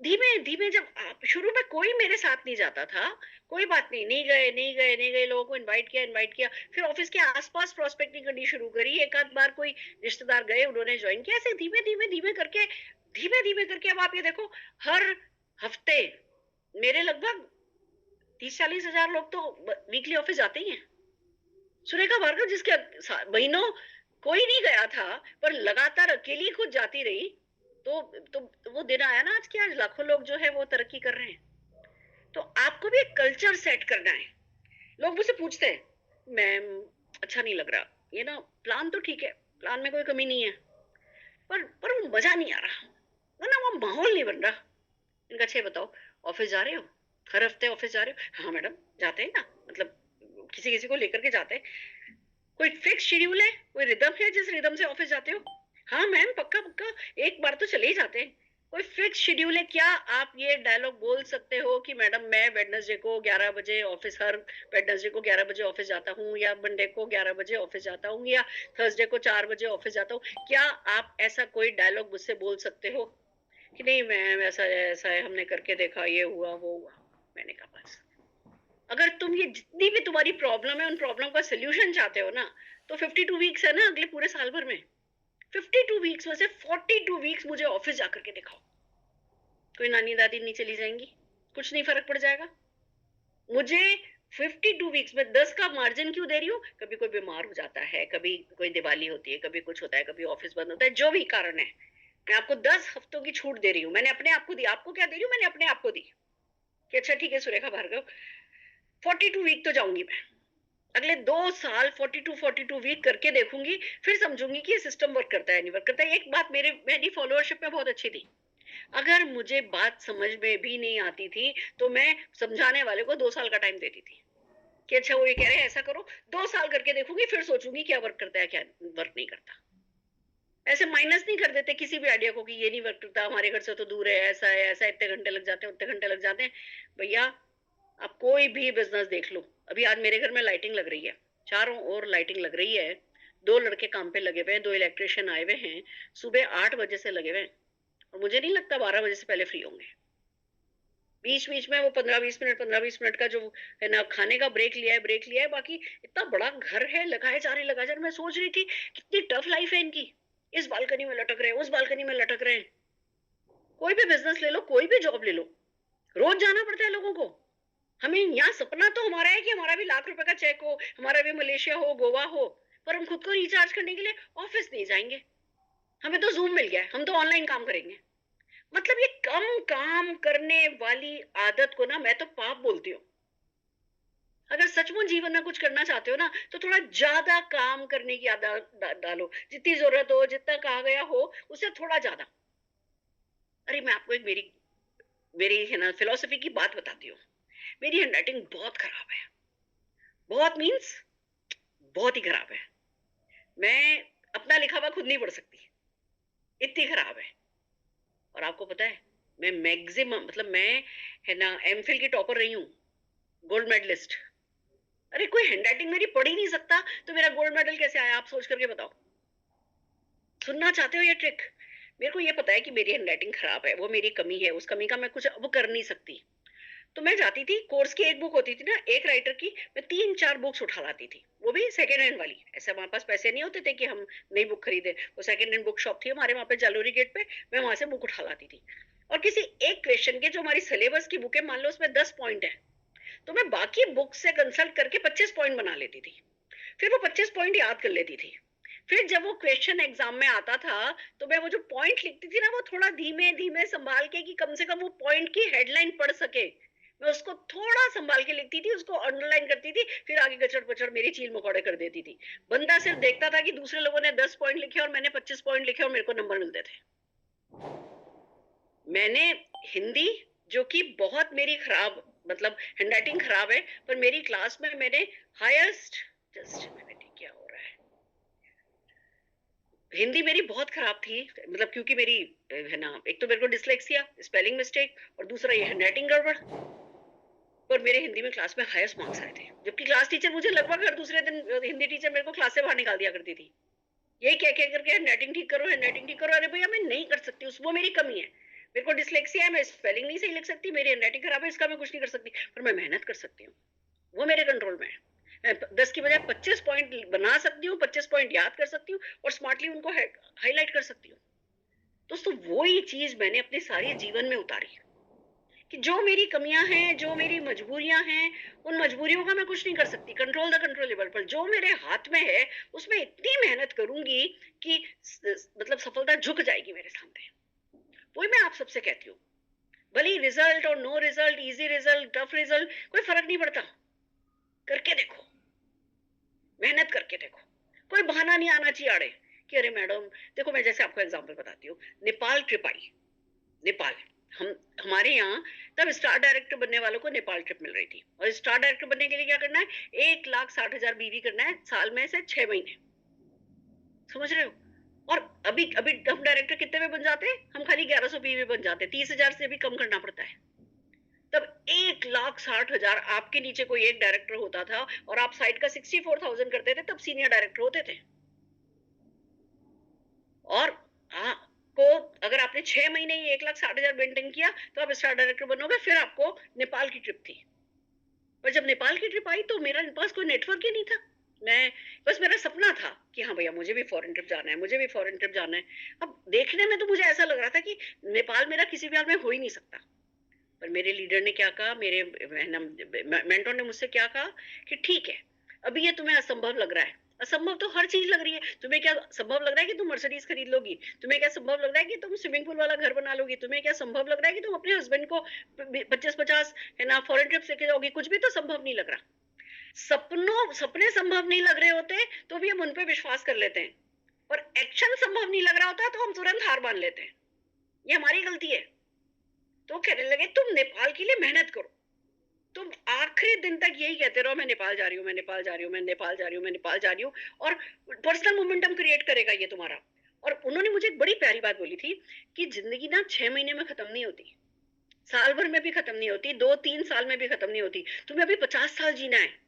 धीमे धीमे, जब आप शुरू में कोई मेरे साथ नहीं जाता था, कोई बात नहीं, नहीं गए नहीं गए नहीं गए, लोगों को इनवाइट किया, फिर ऑफिस के आसपास प्रोस्पेक्टिंग करनी शुरू करी, एक आध बार कोई रिश्तेदार गए, उन्होंने ज्वाइन किया, ऐसे धीमे धीमे धीमे करके अब आप ये देखो, हर हफ्ते मेरे लगभग 30-40 हजार लोग तो वीकली ऑफिस जाते ही हैं। सुरेखा भार्गव, जिसके महीनों कोई नहीं गया था, पर लगातार अकेली खुद जाती रही, तो वो दिन आया ना आज, की आज लाखों लोग जो है वो तरक्की कर रहे हैं। तो आपको भी एक कल्चर सेट करना है। लोग मुझसे पूछते हैं मैम अच्छा नहीं लग रहा, ये ना प्लान तो ठीक है, प्लान में कोई कमी नहीं है, पर वो मजा नहीं आ रहा, वो ना वो माहौल नहीं बन रहा। इनका अच्छा बताओ, ऑफिस जा रहे हो, हर हफ्ते ऑफिस जा रहे हो। हाँ मैडम जाते हैं ना, मतलब किसी किसी को लेकर के जाते हैं। कोई फिक्स शेड्यूल है, कोई रिदम है जिस रिदम से ऑफिस जाते हो। हाँ मैम पक्का पक्का, एक बार तो चले ही जाते हैं। कोई फिक्स शेड्यूल है क्या? आप ये डायलॉग बोल सकते हो कि मैडम मैं वेडनेसडे को 11 बजे ऑफिस, हर वेडनेसडे को 11 बजे ऑफिस जाता हूँ, या मंडे को 11 बजे ऑफिस जाता हूँ, या थर्सडे को 4 बजे ऑफिस जाता हूँ। क्या आप ऐसा कोई डायलॉग मुझसे बोल सकते हो कि नहीं मैम ऐसा है, हमने करके देखा, ये हुआ वो हुआ। मैंने कहा बस, अगर तुम ये जितनी भी तुम्हारी प्रॉब्लम है, उन प्रॉब्लम का सोल्यूशन चाहते हो ना, तो 52 वीक्स है ना अगले पूरे साल भर में, 52 वीक्स में से 42 वीक्स मुझे ऑफिस जाकर के दिखाओ। कोई नानी दादी नहीं चली जाएंगी, कुछ नहीं फर्क पड़ जाएगा। मुझे 52 वीक्स में 10 का मार्जिन क्यों दे रही हूँ? कभी कोई बीमार हो जाता है, कभी कोई दिवाली होती है, कभी कुछ होता है, कभी ऑफिस बंद होता है, जो भी कारण है, मैं आपको 10 हफ्तों की छूट दे रही हूँ। मैंने अपने आप को दी, आपको क्या दे रही हूँ? मैंने अपने आप को दी कि अच्छा ठीक है सुरेखा भार्गव, 42 वीक तो जाऊंगी मैं, अगले 2 साल 42 वीक करके देखूंगी, फिर समझूंगी कि ये सिस्टम वर्क करता है नहीं वर्क करता है। एक बात मेरी फॉलोअरशिप में बहुत अच्छी थी, अगर मुझे बात समझ में भी नहीं आती थी तो मैं समझाने वाले को 2 साल का टाइम देती थी कि अच्छा वो ये कह रहे हैं ऐसा करो, 2 साल करके देखूंगी, फिर सोचूंगी क्या वर्क करता है क्या वर्क नहीं करता। ऐसे माइनस नहीं कर देते किसी भी आइडिया को कि ये नहीं वर्क करता, हमारे घर से तो दूर है, ऐसा इतने घंटे लग जाते हैं, उतने घंटे लग जाते हैं। भैया आप कोई भी बिजनेस देख लो, अभी आज मेरे घर में लाइटिंग लग रही है, चारों ओर लाइटिंग लग रही है, 2 लड़के काम पे लगे हुए हैं, 2 इलेक्ट्रिशियन आए हुए हैं, सुबह 8 बजे से लगे हुए हैं, और मुझे नहीं लगता 12 बजे से पहले फ्री होंगे। बीच बीच में वो 15-20 मिनट का जो है ना खाने का ब्रेक लिया है, बाकी इतना बड़ा घर है, लगाए जा रहे। मैं सोच रही थी कितनी टफ लाइफ है इनकी, इस बालकनी में लटक रहे हैं, उस बालकनी में लटक रहे हैं। कोई भी बिजनेस ले लो, कोई भी जॉब ले लो, रोज जाना पड़ता है लोगों को। हमें यहाँ सपना तो हमारा है कि हमारा भी लाख रुपए का चेक हो, हमारा भी मलेशिया हो, गोवा हो, पर हम खुद को रिचार्ज करने के लिए ऑफिस नहीं जाएंगे। हमें तो जूम मिल गया है, हम तो ऑनलाइन काम करेंगे। मतलब ये कम काम करने वाली आदत को ना मैं तो पाप बोलती हूँ। अगर सचमुच जीवन में कुछ करना चाहते हो ना, तो थोड़ा ज्यादा काम करने की आदत डालो, जितनी जरूरत हो, जितना कहा गया हो, उससे थोड़ा ज्यादा। अरे मैं आपको एक मेरी मेरी है ना फिलोसफी की बात बताती हूँ। मेरी हैंडराइटिंग बहुत खराब है, बहुत मीन्स बहुत ही खराब है। मैं अपना लिखा हुआ खुद नहीं पढ़ सकती, इतनी खराब है। और आपको पता है मैं मैक्सिमम मतलब मैं है ना एमफिल की टॉपर रही हूँ, गोल्ड मेडलिस्ट। अरे कोई हैंडराइटिंग मेरी पढ़ ही नहीं सकता तो मेरा गोल्ड मेडल कैसे आया, आप सोच करके बताओ। सुनना चाहते हो ये ट्रिक? मेरे को ये पता है कि मेरी हैंडराइटिंग खराब है, वो मेरी कमी है, उस कमी का मैं कुछ अब कर नहीं सकती। तो मैं जाती थी, कोर्स की एक बुक होती थी ना एक राइटर की, मैं 3-4 बुक्स उठा लाती थी, वो भी सेकेंड हैंड वाली। ऐसे हमारे पास पैसे नहीं होते थे कि हम नई बुक खरीदे, वो सेकेंड हैंड बुक शॉप थी हमारे वहां पे जालोरी गेट पे, मैं वहां से बुक उठा लाती थी। और किसी एक क्वेश्चन के जो हमारी सिलेबस की बुक है, मान लो उसमें 10 पॉइंट है, तो मैं बाकी बुक से कंसल्ट करके 25 पॉइंट बना लेती थी, फिर वो 25 पॉइंट याद कर लेती थी। फिर जब वो क्वेश्चन एग्जाम में आता था तो मैं वो जो पॉइंट लिखती थी ना, वो थोड़ा धीमे धीमे संभाल के, कि कम से कम वो पॉइंट की हेडलाइन पढ़ सके, मैं उसको थोड़ा संभाल के लिखती थी, उसको अंडरलाइन करती थी, फिर आगे गचड़ पचड़ मेरी चील मकौड़े कर देती थी। बंदा सिर्फ देखता था कि दूसरे लोगों ने 10 पॉइंट लिखे और मैंने 25 पॉइंट लिखे और मेरे को नंबर मिलते थे। मैंने हिंदी, जो कि बहुत मेरी खराब मतलब हैंडराइटिंग खराब है, पर मेरी क्लास में मैंने हाईएस्ट, जस्ट क्या हो रहा है, हिंदी मेरी बहुत खराब थी, मतलब क्योंकि मेरी है ना, एक तो मेरे को डिसलेक्सिया, स्पेलिंग मिस्टेक, और दूसरा ये हैंडराइटिंग गड़बड़। पर मेरे हिंदी में क्लास में हाईएस्ट मार्क्स आए थे, जबकि क्लास टीचर मुझे लगभग हर दूसरे दिन, हिंदी टीचर मेरे को क्लास से बाहर निकाल दिया करती थी, यही कह करके हैंडराइटिंग ठीक करो, हैंडराइटिंग ठीक करो। अरे भैया मैं नहीं कर सकती, उस वो मेरी कमी है, मेरे को डिसलेक्सिया है, मैं स्पेलिंग नहीं सही लिख सकती, मेरी हैंडराइटिंग खराब है, इसका मैं कुछ नहीं कर सकती, पर मैं मेहनत कर सकती हूँ, वो मेरे कंट्रोल में है। मैं 10 की बजाय 25 पॉइंट बना सकती हूँ, 25 पॉइंट याद कर सकती हूँ और स्मार्टली उनको हाईलाइट कर सकती हूँ। दोस्तों वो ही चीज मैंने अपने सारे जीवन में उतारी, कि जो मेरी कमियां हैं, जो मेरी मजबूरियां हैं, उन मजबूरियों का मैं कुछ नहीं कर सकती, कंट्रोल द कंट्रोलेबल, पर जो मेरे हाथ में है उसमें इतनी मेहनत करूंगी कि मतलब सफलता झुक जाएगी मेरे सामने। वही मैं आप सबसे कहती हूँ, भले रिजल्ट और no result, easy result, tough result, कोई फर्क नहीं पड़ता, करके देखो, मेहनत करके देखो, कोई बहाना नहीं आना चाहिए आड़े कि अरे मैडम देखो। मैं जैसे आपको एग्जांपल बताती हूँ, नेपाल ट्रिप आई, नेपाल, हम हमारे यहाँ तब स्टार डायरेक्टर बनने वालों को नेपाल ट्रिप मिल रही थी, और स्टार डायरेक्टर बनने के लिए क्या करना है, 1,60,000 बीवी करना है साल में से 6 महीने, समझ रहे हो? और अभी अभी हम डायरेक्टर कितने में बन जाते हैं, हम खाली 1100 बीवी बन जाते हैं, 30,000 से भी कम करना पड़ता है। तब 1,60,000 आपके नीचे कोई एक डायरेक्टर होता था और आप साइड का 64,000 करते थे, तब सीनियर डायरेक्टर होते थे। और को अगर आपने 6 महीने ही 1,60,000 मेंटेन किया तो आप स्टार डायरेक्टर बनोगे। फिर आपको नेपाल की ट्रिप थी, पर जब नेपाल की ट्रिप आई तो मेरा पास कोई नेटवर्क ही नहीं था, मैं बस, मेरा सपना था कि हाँ भैया मुझे भी फॉरेन ट्रिप जाना है, मुझे भी फॉरेन ट्रिप जाना है। अब देखने में तो मुझे ऐसा लग रहा था कि नेपाल मेरा किसी भी हाल में हो ही नहीं सकता, पर मेरे लीडर ने क्या कहा, मेरे मेंटोर ने मुझसे क्या कहा कि ठीक है, अभी ये तुम्हें असंभव लग रहा है, असंभव तो हर चीज लग रही है, तुम्हें क्या संभव लग रहा है कि तुम मर्सिडीज खरीद लोगी, तुम्हें क्या संभव लग रहा है कि तुम स्विमिंग पूल वाला घर बना लोगी, तुम्हें क्या संभव लग रहा है कि तुम अपने हस्बैंड को 25-50 है ना फॉरेन ट्रिप लेके जाओगी, कुछ भी तो संभव नहीं लग रहा। सपने संभव नहीं लग रहे होते तो भी हम उन पे विश्वास कर लेते हैं, और एक्शन संभव नहीं लग रहा होता तो हम तुरंत हार मान लेते हैं, ये हमारी गलती है। तो कहने लगे तुम नेपाल के लिए मेहनत करो, तुम आखिरी दिन तक यही कहते रहो, मैं नेपाल जा रही हूँ, मैं नेपाल जा रही हूँ, मैं नेपाल जा रही हूँ, मैं नेपाल जा रही हूँ, और पर्सनल मोमेंटम क्रिएट करेगा ये तुम्हारा। और उन्होंने मुझे एक बड़ी प्यारी बात बोली थी कि जिंदगी ना 6 महीने में खत्म नहीं होती, साल भर में भी खत्म नहीं होती, 2-3 साल में भी खत्म नहीं होती, तुम्हें अभी 50 साल जीना है।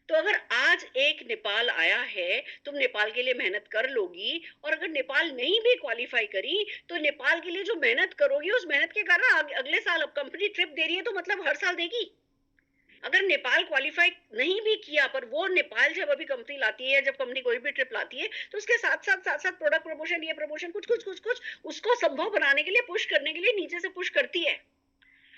तो अगर आज एक नेपाल आया है, तुम नेपाल के लिए मेहनत कर लोगी, और अगर नेपाल नहीं भी क्वालिफाई करी तो नेपाल के लिए जो मेहनत करोगी उस मेहनत के कारण अगले साल अब कंपनी ट्रिप दे रही है तो मतलब हर साल देगी। अगर नेपाल क्वालिफाई नहीं भी किया, पर वो नेपाल जब अभी कंपनी लाती है, जब कंपनी कोई भी ट्रिप लाती है, तो उसके साथ साथ प्रोडक्ट प्रमोशन, ये प्रमोशन, कुछ उसको संभव बनाने के लिए, पुश करने के लिए नीचे से पुश करती है।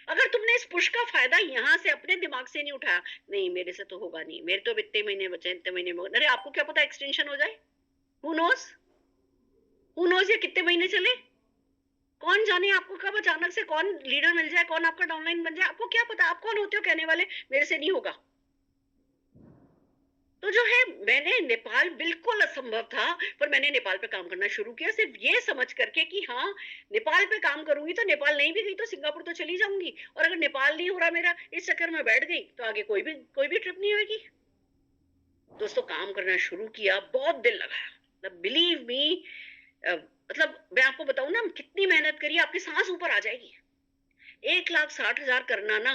अगर तुमने इस पुश का फायदा यहाँ से अपने दिमाग से नहीं उठाया, नहीं मेरे से तो होगा नहीं, मेरे तो इतने महीने बचे, इतने महीने में, अरे आपको क्या पता एक्सटेंशन हो जाए, हु नोज ये कितने महीने चले, कौन जाने आपको कब अचानक से कौन लीडर मिल जाए, कौन आपका डाउनलाइन बन जाए, आपको क्या पता, आप कौन होते हो कहने वाले मेरे से नहीं होगा। तो जो है, मैंने नेपाल बिल्कुल असंभव था, पर मैंने नेपाल पे काम करना शुरू किया, सिर्फ ये समझ करके कि हाँ नेपाल पे काम करूंगी तो नेपाल नहीं भी गई तो सिंगापुर तो चली जाऊंगी, और अगर नेपाल नहीं हो रहा मेरा, इस चक्कर में बैठ गई तो आगे कोई भी ट्रिप नहीं होगी। दोस्तों काम करना शुरू किया, बहुत दिल लगाया, बिलीव मी, मतलब मैं आपको बताऊं ना, कितनी मेहनत करिए, आपकी सांस ऊपर आ जाएगी। 1,60,000 करना ना,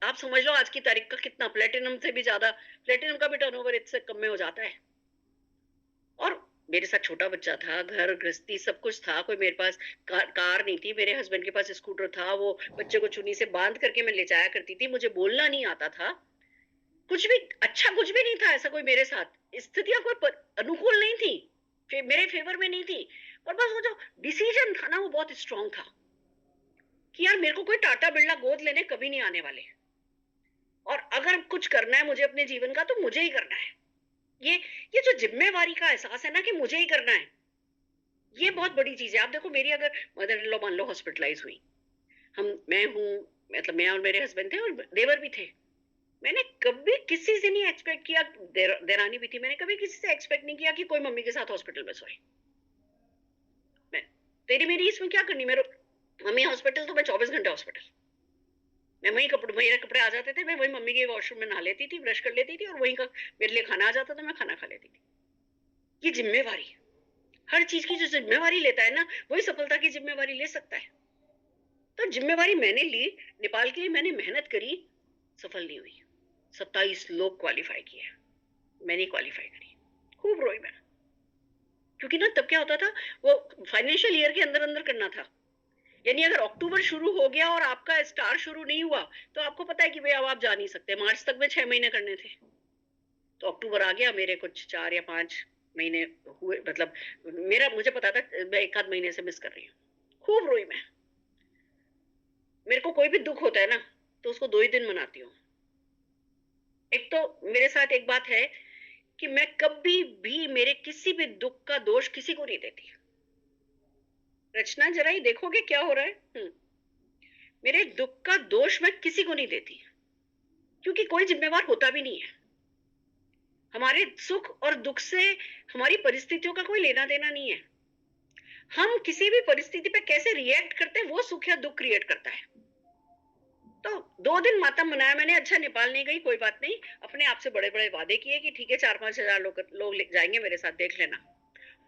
आप समझ लो आज की तारीख का कितना, प्लेटिनम से भी ज्यादा, प्लेटिनम का भी टर्नओवर इससे कम में हो जाता है। और मेरे साथ छोटा बच्चा था, घर गृहस्थी सब कुछ था, कोई मेरे पास कार नहीं थी, मेरे हस्बैंड के पास स्कूटर था, वो बच्चे को चुन्नी से बांध करके मैं ले जाया करती थी, मुझे बोलना नहीं आता था, कुछ भी अच्छा कुछ भी नहीं था ऐसा कोई मेरे साथ, स्थितियां कोई अनुकूल नहीं थी, मेरे फेवर में नहीं थी, पर बस वो जो डिसीजन था ना वो बहुत स्ट्रांग था कि यार मेरे को कोई टाटा बिरला गोद लेने कभी नहीं आने वाले, और अगर कुछ करना है मुझे अपने जीवन का तो मुझे ही करना है। ये ये जो जिम्मेवारी का एहसास है ना कि मुझे ही करना है, ये बहुत बड़ी चीज है। आप देखो, मेरी अगर मदर इन लॉ मान लो हॉस्पिटलाइज हुई, मैं हूँ, मतलब मैं और मेरे हस्बैंड थे और देवर भी थे, मैंने कभी किसी से नहीं एक्सपेक्ट किया, देरानी भी थी, मैंने कभी किसी से एक्सपेक्ट नहीं किया कि कोई मम्मी के साथ हॉस्पिटल में सोए। मैं तेरी मेरी इसमें क्या करनी, मेरे मम्मी हॉस्पिटल तो मैं 24 घंटे हॉस्पिटल, मैं वही कपड़े, मेरे कपड़े आ जाते थे, मैं वही मम्मी के वॉशरूम में नहा लेती थी, ब्रश कर लेती थी, और वहीं का मेरे लिए खाना आ जाता था, मैं खाना खा लेती थी। ये जिम्मेवारी, हर चीज की जो जिम्मेवारी लेता है ना वही सफलता की जिम्मेवारी ले सकता है। तो जिम्मेवारी मैंने ली, नेपाल के लिए मैंने मेहनत करी, सफल नहीं हुई, 27 लोग क्वालिफाई किए, मैंने क्वालिफाई करी, खूब रोई मैं, क्योंकि ना तब क्या होता था, वो फाइनेंशियल ईयर के अंदर अंदर करना था, यानी अगर अक्टूबर शुरू हो गया और आपका स्टार शुरू नहीं हुआ तो आपको पता है कि भाई अब आप जा नहीं सकते, मार्च तक में 6 महीने करने थे, तो अक्टूबर आ गया, मेरे कुछ 4 या 5 महीने हुए, मतलब मेरा, मुझे पता था मैं 1 आध महीने से मिस कर रही हूँ, खूब रोई मैं। मेरे को कोई भी दुख होता है ना तो उसको 2 ही दिन मनाती हूँ। एक तो मेरे साथ एक बात है कि मैं कभी भी मेरे किसी भी दुख का दोष किसी को नहीं देती। रचना जरा ही देखोगे क्या हो रहा है। मेरे दुख का दोष मैं किसी को नहीं देती, क्योंकि कोई जिम्मेवार होता भी नहीं है। हमारे सुख और दुख से हमारी परिस्थितियों का कोई लेना देना नहीं है। हम किसी भी परिस्थिति पे कैसे रिएक्ट करते हैं वो सुख या दुख क्रिएट करता है। तो 2 दिन मातम मनाया मैंने, अच्छा नेपाल नहीं गई कोई बात नहीं, अपने आप से बड़े बड़े वादे किए कि ठीक है 4-5 हजार लोग जाएंगे मेरे साथ, देख लेना।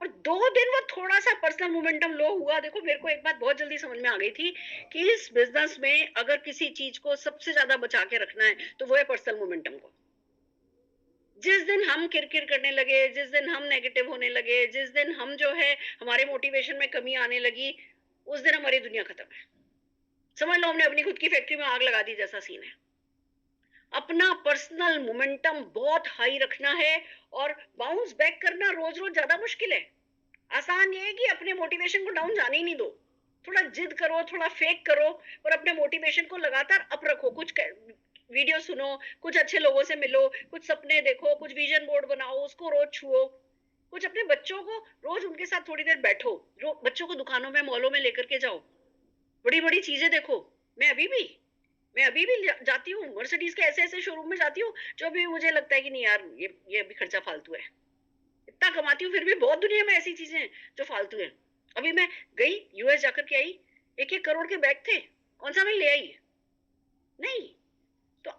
और 2 दिन वो थोड़ा सा पर्सनल मोमेंटम लो हुआ। देखो मेरे को एक बात बहुत जल्दी समझ में आ गई थी कि इस बिजनेस में अगर किसी चीज को सबसे ज्यादा बचा के रखना है तो वो है पर्सनल मोमेंटम को। जिस दिन हम किरकिर करने लगे, जिस दिन हम नेगेटिव होने लगे, जिस दिन हम जो है हमारे मोटिवेशन में कमी आने लगी, उस दिन हमारी दुनिया खत्म है। समझ लो हमने अपनी खुद की फैक्ट्री में आग लगा दी जैसा सीन है। अपना पर्सनल मोमेंटम बहुत हाई रखना है, और बाउंस बैक करना रोज रोज ज्यादा मुश्किल है। आसान ये है कि अपने मोटिवेशन को डाउन जाने ही नहीं दो, थोड़ा जिद करो, थोड़ा फेक करो, पर अपने मोटिवेशन को लगातार अप रखो। कुछ वीडियो सुनो, कुछ अच्छे लोगों से मिलो, कुछ सपने देखो, कुछ विजन बोर्ड बनाओ, उसको रोज छुओ, कुछ अपने बच्चों को रोज उनके साथ थोड़ी देर बैठो, बच्चों को दुकानों में मॉलों में लेकर के जाओ, बड़ी बड़ी चीजें देखो। मैं अभी भी जाती हूँ मर्सिडीज के ऐसे ऐसे शोरूम में जाती हूँ जो भी मुझे लगता है कि नहीं यार ये अभी खर्चा फालतू है। इतना कमाती हूँ फिर भी बहुत दुनिया में ऐसी चीजें हैं जो फालतू है। अभी मैं गई यूएस जाकर के आई, 1-1 करोड़ के बैग थे, कौन सा मैं ले आई? नहीं। तो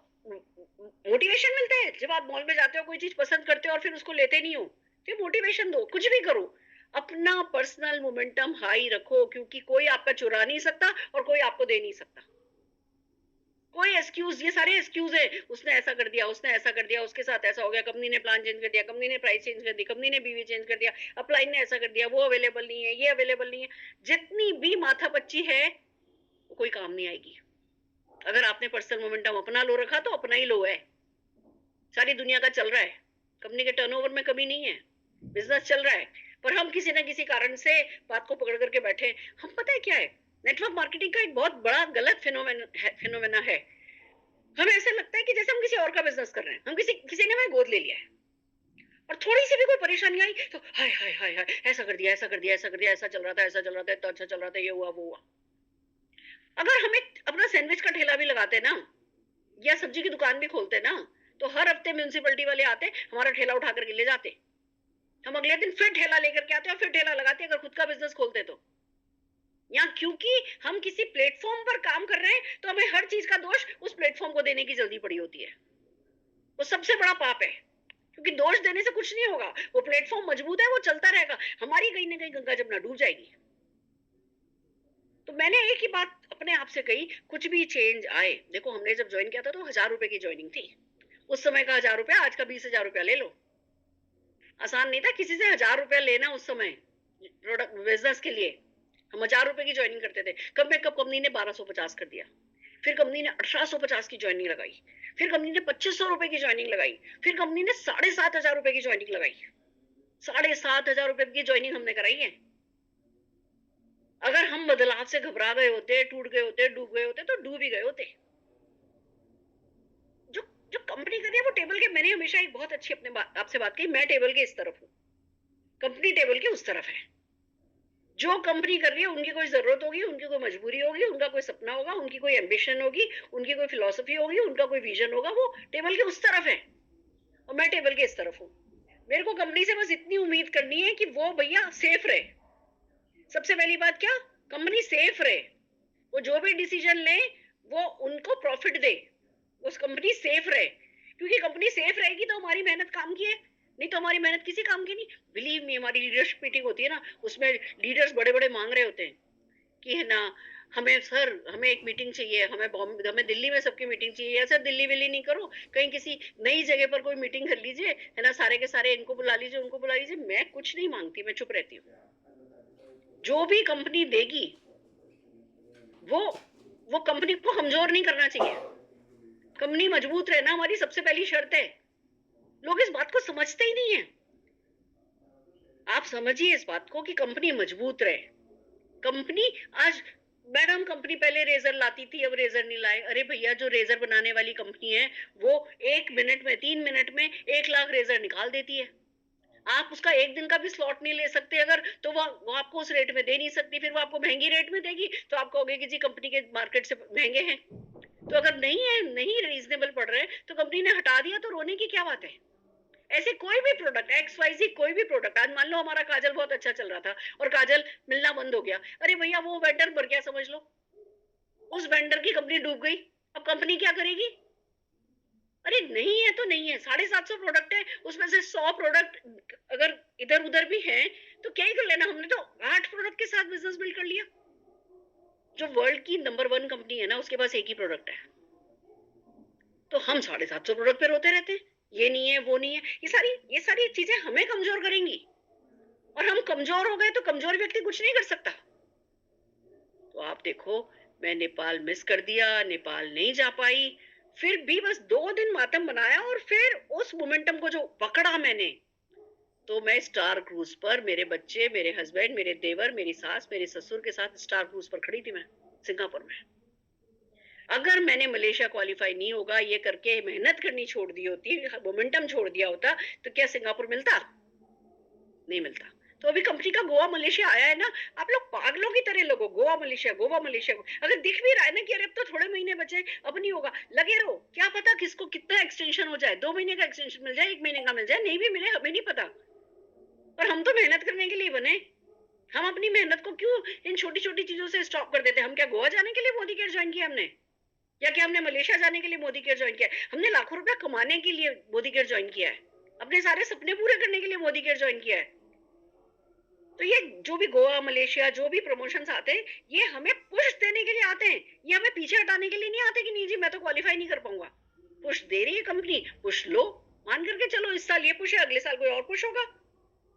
मोटिवेशन मिलता है जब आप मॉल में जाते हो, कोई चीज पसंद करते हो और फिर उसको लेते नहीं हो, फिर मोटिवेशन दो, कुछ भी करो, अपना पर्सनल मोमेंटम हाई रखो, क्योंकि कोई आपका चुरा नहीं सकता और कोई आपको दे नहीं सकता। कोई एक्सक्यूज, ये सारे एक्सक्यूज है, उसने ऐसा कर दिया, उसने ऐसा कर दिया, उसके साथ ऐसा हो गया, कंपनी ने प्लान चेंज कर दिया, कंपनी ने प्राइस चेंज कर दी, कंपनी ने बीवी चेंज कर दिया, अपलाइन ने ऐसा कर दिया, वो अवेलेबल नहीं है, ये अवेलेबल नहीं है, जितनी भी माथापच्ची है वो कोई काम नहीं आएगी। अगर आपने पर्सनल मोमेंटम अपना लो रखा तो अपना ही लो है। सारी दुनिया का चल रहा है, कंपनी के टर्नओवर में कमी नहीं है, बिजनेस चल रहा है, पर हम किसी ना किसी कारण से बात को पकड़ करके बैठे। हम पता है क्या है, नेटवर्क मार्केटिंग का एक बहुत बड़ा गलत फिनोमेना है। हमें ऐसा लगता है कि जैसे हम किसी और का बिजनेस कर रहे हैं, हम किसी ने हमें गोद ले लिया है, और थोड़ी सी भी कोई परेशानी आई तो हाय हाय हाय हाय, ऐसा कर दिया, ऐसा कर दिया, ऐसा कर दिया, ऐसा चल रहा था, ऐसा चल रहा था, तो अच्छा चल रहा था, ये हुआ वो हुआ। अगर हमें अपना सैंडविच का ठेला भी लगाते ना, या सब्जी की दुकान भी खोलते ना, तो हर हफ्ते म्यूनसिपलिटी वाले आते, हमारा ठेला उठा करके ले जाते, हम अगले दिन फिर ठेला लेकर के आते और फिर ठेला लगाते अगर खुद का बिजनेस खोलते तो। या क्योंकि हम किसी प्लेटफॉर्म पर काम कर रहे हैं तो हमें हर चीज का दोष उस प्लेटफॉर्म को देने की जल्दी पड़ी होती है। वो सबसे बड़ा पाप है। क्योंकि दोष देने से कुछ नहीं होगा, वो प्लेटफॉर्म मजबूत है, वो चलता रहेगा, हमारी कहीं ना कहीं गंगा जमुना डूब जाएगी। तो मैंने एक ही बात अपने आप से कही, कुछ भी चेंज आए, देखो हमने जब ज्वाइन किया था तो 1000 रुपए की ज्वाइनिंग थी, उस समय का 1000 रुपया, आज का 20,000 रुपया ले लो। आसान नहीं था किसी से 1000 रुपया लेना उस समय प्रोडक्ट बिजनेस के लिए। हम 1000 रुपए की ज्वाइनिंग करते थे, कब में कब कंपनी ने 1250 कर दिया, फिर कंपनी ने 1850 की ज्वाइनिंग लगाई, फिर कंपनी ने 2500 रुपए की ज्वाइनिंग लगाई, फिर कंपनी ने 7500 रुपए की ज्वाइनिंग लगाई। 7500 रुपए की ज्वाइनिंग हमने कराई है। अगर हम बदलाव से घबरा गए होते, टूट गए होते, डूब गए होते, तो डूब ही गए होते। जो जो कंपनी कर रही है वो टेबल के, मैंने हमेशा एक बहुत अच्छी अपने आपसे बात कही, मैं टेबल के इस तरफ हूँ, कंपनी टेबल के उस तरफ है। जो कंपनी कर रही है उनकी कोई जरूरत होगी, उनकी कोई मजबूरी होगी, उनका कोई सपना होगा, उनकी कोई एम्बिशन होगी, उनकी कोई फिलॉसफी होगी, उनका कोई विजन होगा, वो टेबल के उस तरफ है और मैं टेबल के इस तरफ हूँ। मेरे को कंपनी से बस इतनी उम्मीद करनी है कि वो भैया सेफ रहे। सबसे पहली बात क्या, कंपनी सेफ रहे, वो जो भी डिसीजन ले वो उनको प्रॉफिट दे, उस कंपनी सेफ रहे, क्योंकि कंपनी सेफ रहेगी तो हमारी मेहनत काम की है, नहीं तो हमारी मेहनत किसी काम की नहीं। बिलीव मी, हमारी लीडरशिप मीटिंग होती है ना, उसमें लीडर्स बड़े बड़े मांग रहे होते हैं कि है ना, हमें सर हमें एक मीटिंग चाहिए, हमें बॉम्बे, हमें दिल्ली में सबकी मीटिंग चाहिए। या सर दिल्ली विल्ली नहीं करो, कहीं किसी नई जगह पर कोई मीटिंग कर लीजिए, है ना, सारे के सारे इनको बुला लीजिए, उनको बुला लीजिए। मैं कुछ नहीं मांगती, मैं चुप रहती हूँ। जो भी कंपनी देगी वो वो कंपनी को कमजोर नहीं करना चाहिए, कंपनी मजबूत रहना हमारी सबसे पहली शर्त है। लोग इस बात को समझते ही नहीं है। आप समझिए इस बात को कि कंपनी मजबूत रहे। कंपनी आज, मैडम कंपनी पहले रेजर लाती थी, अब रेजर नहीं लाए। अरे भैया, जो रेजर बनाने वाली कंपनी है वो 1 मिनट में, 3 मिनट में 1 लाख रेजर निकाल देती है। आप उसका एक दिन का भी स्लॉट नहीं ले सकते अगर, तो वो आपको उस रेट में दे नहीं सकती, फिर वो आपको महंगी रेट में देगी, तो आप कहोगे कि जी कंपनी के मार्केट से महंगे हैं। तो अगर नहीं है, नहीं रीजनेबल पड़ रहे तो कंपनी ने हटा दिया, तो रोने की क्या बात है। ऐसे कोई भी प्रोडक्ट XYZ, कोई भी प्रोडक्ट, आज मान लो हमारा काजल बहुत अच्छा चल रहा था और काजल मिलना बंद हो गया, अरे भैया वो वेंडर मर गया समझ लो, उस वेंडर की कंपनी डूब गई, अब कंपनी क्या करेगी। अरे नहीं है तो नहीं है, 750 प्रोडक्ट है, उसमें से 100 प्रोडक्ट अगर इधर उधर भी हैं तो क्या ही कर लेना, हमने तो 8 प्रोडक्ट के साथ बिजनेस बिल्ड कर लिया। जो वर्ल्ड की नंबर 1 कंपनी है ना, उसके पास एक ही प्रोडक्ट है, तो हम 750 प्रोडक्ट पे रोते रहते हैं, ये नहीं है वो नहीं है। ये सारी चीजें हमें कमजोर करेंगी, और हम कमजोर हो गए तो कमजोर व्यक्ति कुछ नहीं कर सकता। तो आप देखो, मैं नेपाल मिस कर दिया, नेपाल नहीं जा पाई, फिर भी बस 2 दिन मातम बनाया, और फिर उस मोमेंटम को जो पकड़ा मैंने, तो मैं स्टार क्रूज पर, मेरे बच्चे, मेरे हस्बैंड, मेरे देवर, मेरी सास, मेरे ससुर के साथ स्टार क्रूज पर खड़ी थी मैं सिंगापुर में। अगर मैंने मलेशिया क्वालिफाई नहीं होगा ये करके मेहनत करनी छोड़ दी होती, मोमेंटम छोड़ दिया होता, तो क्या सिंगापुर मिलता? नहीं मिलता। तो अभी कंपनी का गोवा मलेशिया आया है ना, आप लोग पागलों की तरह लोगो गोवा मलेशिया, गोवा मलेशिया। अगर दिख भी रहा है ना कि अरे अब तो थोड़े महीने बचे, अब नहीं होगा, लगे रहो, क्या पता किसको कितना एक्सटेंशन हो जाए, 2 महीने का एक्सटेंशन मिल जाए, 1 महीने का मिल जाए, नहीं भी मिले, हमें नहीं पता। पर हम तो मेहनत करने के लिए बने, हम अपनी मेहनत को क्यों इन छोटी छोटी चीजों से स्टॉप कर देते? हम क्या गोवा जाने के लिए मोदी केयर ज्वाइन किया हमने, या क्या हमने मलेशिया जाने के लिए मोदी केयर ज्वाइन किया? हमने लाखों रुपया कमाने के लिए मोदी केयर ज्वाइन किया है, अपने सारे सपने पूरे करने के लिए मोदी केयर ज्वाइन किया है। तो ये जो भी गोवा मलेशिया जो भी प्रमोशंस आते हैं, ये हमें पुश देने के लिए आते हैं, ये हमें पीछे हटाने के लिए नहीं आते कि नहीं जी मैं तो क्वालिफाई नहीं कर पाऊंगा। पुश दे रही है कंपनी, पुश लो, मान करके चलो, इस साल ये पुश है, अगले साल कोई और पुश होगा,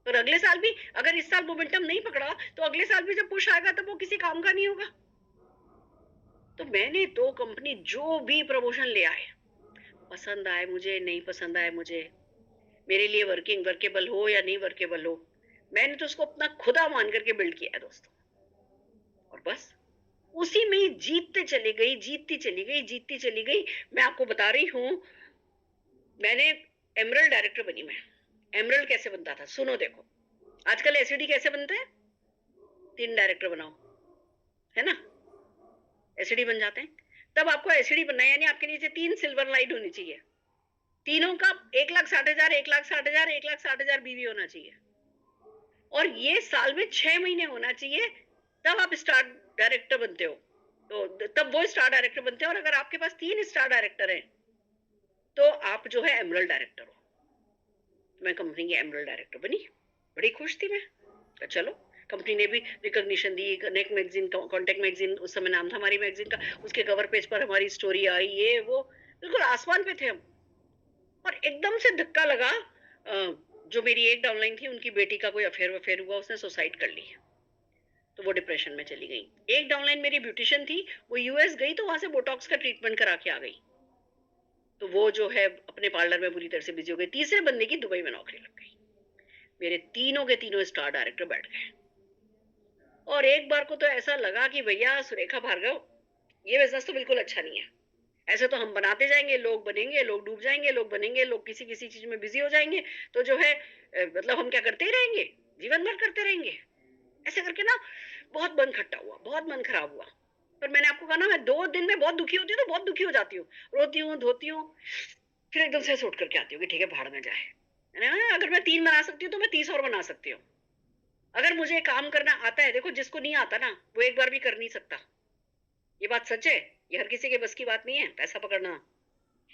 और अगले साल भी अगर इस साल मोमेंटम नहीं पकड़ा तो अगले साल भी जब पुश आएगा तब वो किसी काम का नहीं होगा। तो मैंने तो कंपनी जो भी प्रमोशन ले आए, पसंद आए मुझे, नहीं पसंद आए मुझे, मेरे लिए वर्केबल हो या नहीं वर्केबल हो, मैंने तो उसको अपना खुदा मान करके बिल्ड किया है दोस्तों। और बस उसी में ही जीतते चली गई, जीतती चली गई, जीतती चली गई। मैं आपको बता रही हूं, मैंने एमरल्ड डायरेक्टर बनी मैं। एमरल्ड कैसे बनता था सुनो, देखो आजकल एसिडी कैसे बनते हैं, 3 डायरेक्टर बनाओ, है ना, एसिडी बन जाते हैं। तब आपको एसिडी बनना है, यानी आपके नीचे 3 सिल्वर लाइट होनी चाहिए, तीनों का 1,60,000, 1,60,000, 1,60,000 बीवी होना चाहिए, और ये साल में 6 महीने होना चाहिए, तब आप स्टार डायरेक्टर बनते हो। तो तब वो स्टार डायरेक्टर बनते हैं, और अगर आपके पास 3 स्टार डायरेक्टर हैं तो आप जो है एमरल्ड डायरेक्टर हो। मैं कंपनी की एमरल्ड डायरेक्टर बनी, बड़ी खुश थी मैं। तो चलो, कंपनी ने भी रिकॉग्निशन दी, नेक मैगजीन, कॉन्टेक्ट मैगजीन उस समय नाम था हमारी मैगजीन का, उसके कवर पेज पर हमारी स्टोरी आई, ये वो, बिल्कुल आसमान पे थे हम। और एकदम से धक्का लगा, जो मेरी एक डाउनलाइन थी उनकी बेटी का कोई अफेयर वफेयर हुआ, उसने सुसाइड कर ली, तो वो डिप्रेशन में चली गई। एक डाउनलाइन मेरी ब्यूटिशियन थी, वो यूएस गई तो वहां से बोटॉक्स का ट्रीटमेंट करा के आ गई, तो वो जो है अपने पार्लर में बुरी तरह से बिजी हो गई। तीसरे बंदे की दुबई में नौकरी लग गई। मेरे तीनों के तीनों स्टार डायरेक्टर बैठ गए। और एक बार को तो ऐसा लगा कि भैया सुरेखा भार्गव, ये बिजनेस तो बिल्कुल अच्छा नहीं है। ऐसे तो हम बनाते जाएंगे, लोग बनेंगे, लोग डूब जाएंगे, लोग बनेंगे, लोग किसी किसी चीज में बिजी हो जाएंगे, तो जो है मतलब हम क्या करते ही रहेंगे, जीवन भर करते रहेंगे। ऐसे करके ना बहुत मन खट्टा हुआ, बहुत मन खराब हुआ। पर मैंने आपको कहा ना, मैं 2 दिन में बहुत दुखी होती हूँ, तो बहुत दुखी हो जाती हूँ, रोती हूँ, धोती हूँ, फिर एकदम से ऐसे उठ करके आती हूँ कि ठीक है, भाड़ में जाए। मैंने कहा, अगर मैं 3 बना सकती हूँ तो मैं 30 और बना सकती हूँ। अगर मुझे काम करना आता है, देखो जिसको नहीं आता ना वो एक बार भी कर नहीं सकता, ये बात सच है। ये हर किसी के बस की बात नहीं है। पैसा पकड़ना,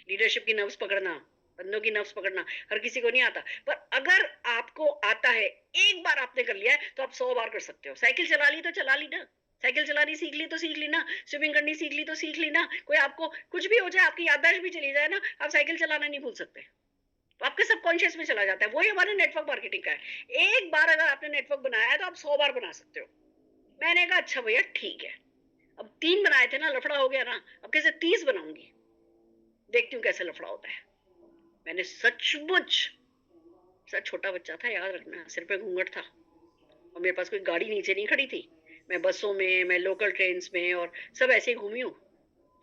लीडरशिप की नर्व्स पकड़ना, बंदों की नर्व्स पकड़ना हर किसी को नहीं आता। पर अगर आपको आता है, एक बार आपने कर लिया है, तो आप 100 बार कर सकते हो। साइकिल चला ली तो चला ली ना, साइकिल चलानी सीख ली तो सीख ली ना, स्विमिंग करनी सीख ली तो सीख ली ना। कोई आपको कुछ भी हो जाए, आपकी याददाश्त भी चली जाए ना, आप साइकिल चलाना नहीं भूल सकते, तो आपके सबकॉन्शियस में चला जाता है। वही हमारे नेटवर्क मार्केटिंग का है। एक बार अगर आपने नेटवर्क बनाया है तो आप 100 बार बना सकते हो। मैंने कहा अच्छा भैया ठीक है, अब 3 बनाए थे ना, लफड़ा हो गया ना, अब कैसे 30 बनाऊंगी, देखती हूँ कैसे लफड़ा होता है। मैंने सचमुच, सच छोटा बच्चा था, याद रखना, सिर पे घूंघट था, और मेरे पास कोई गाड़ी नीचे नहीं खड़ी थी। मैं बसों में, मैं लोकल ट्रेन में और सब ऐसे ही घूमी हूँ,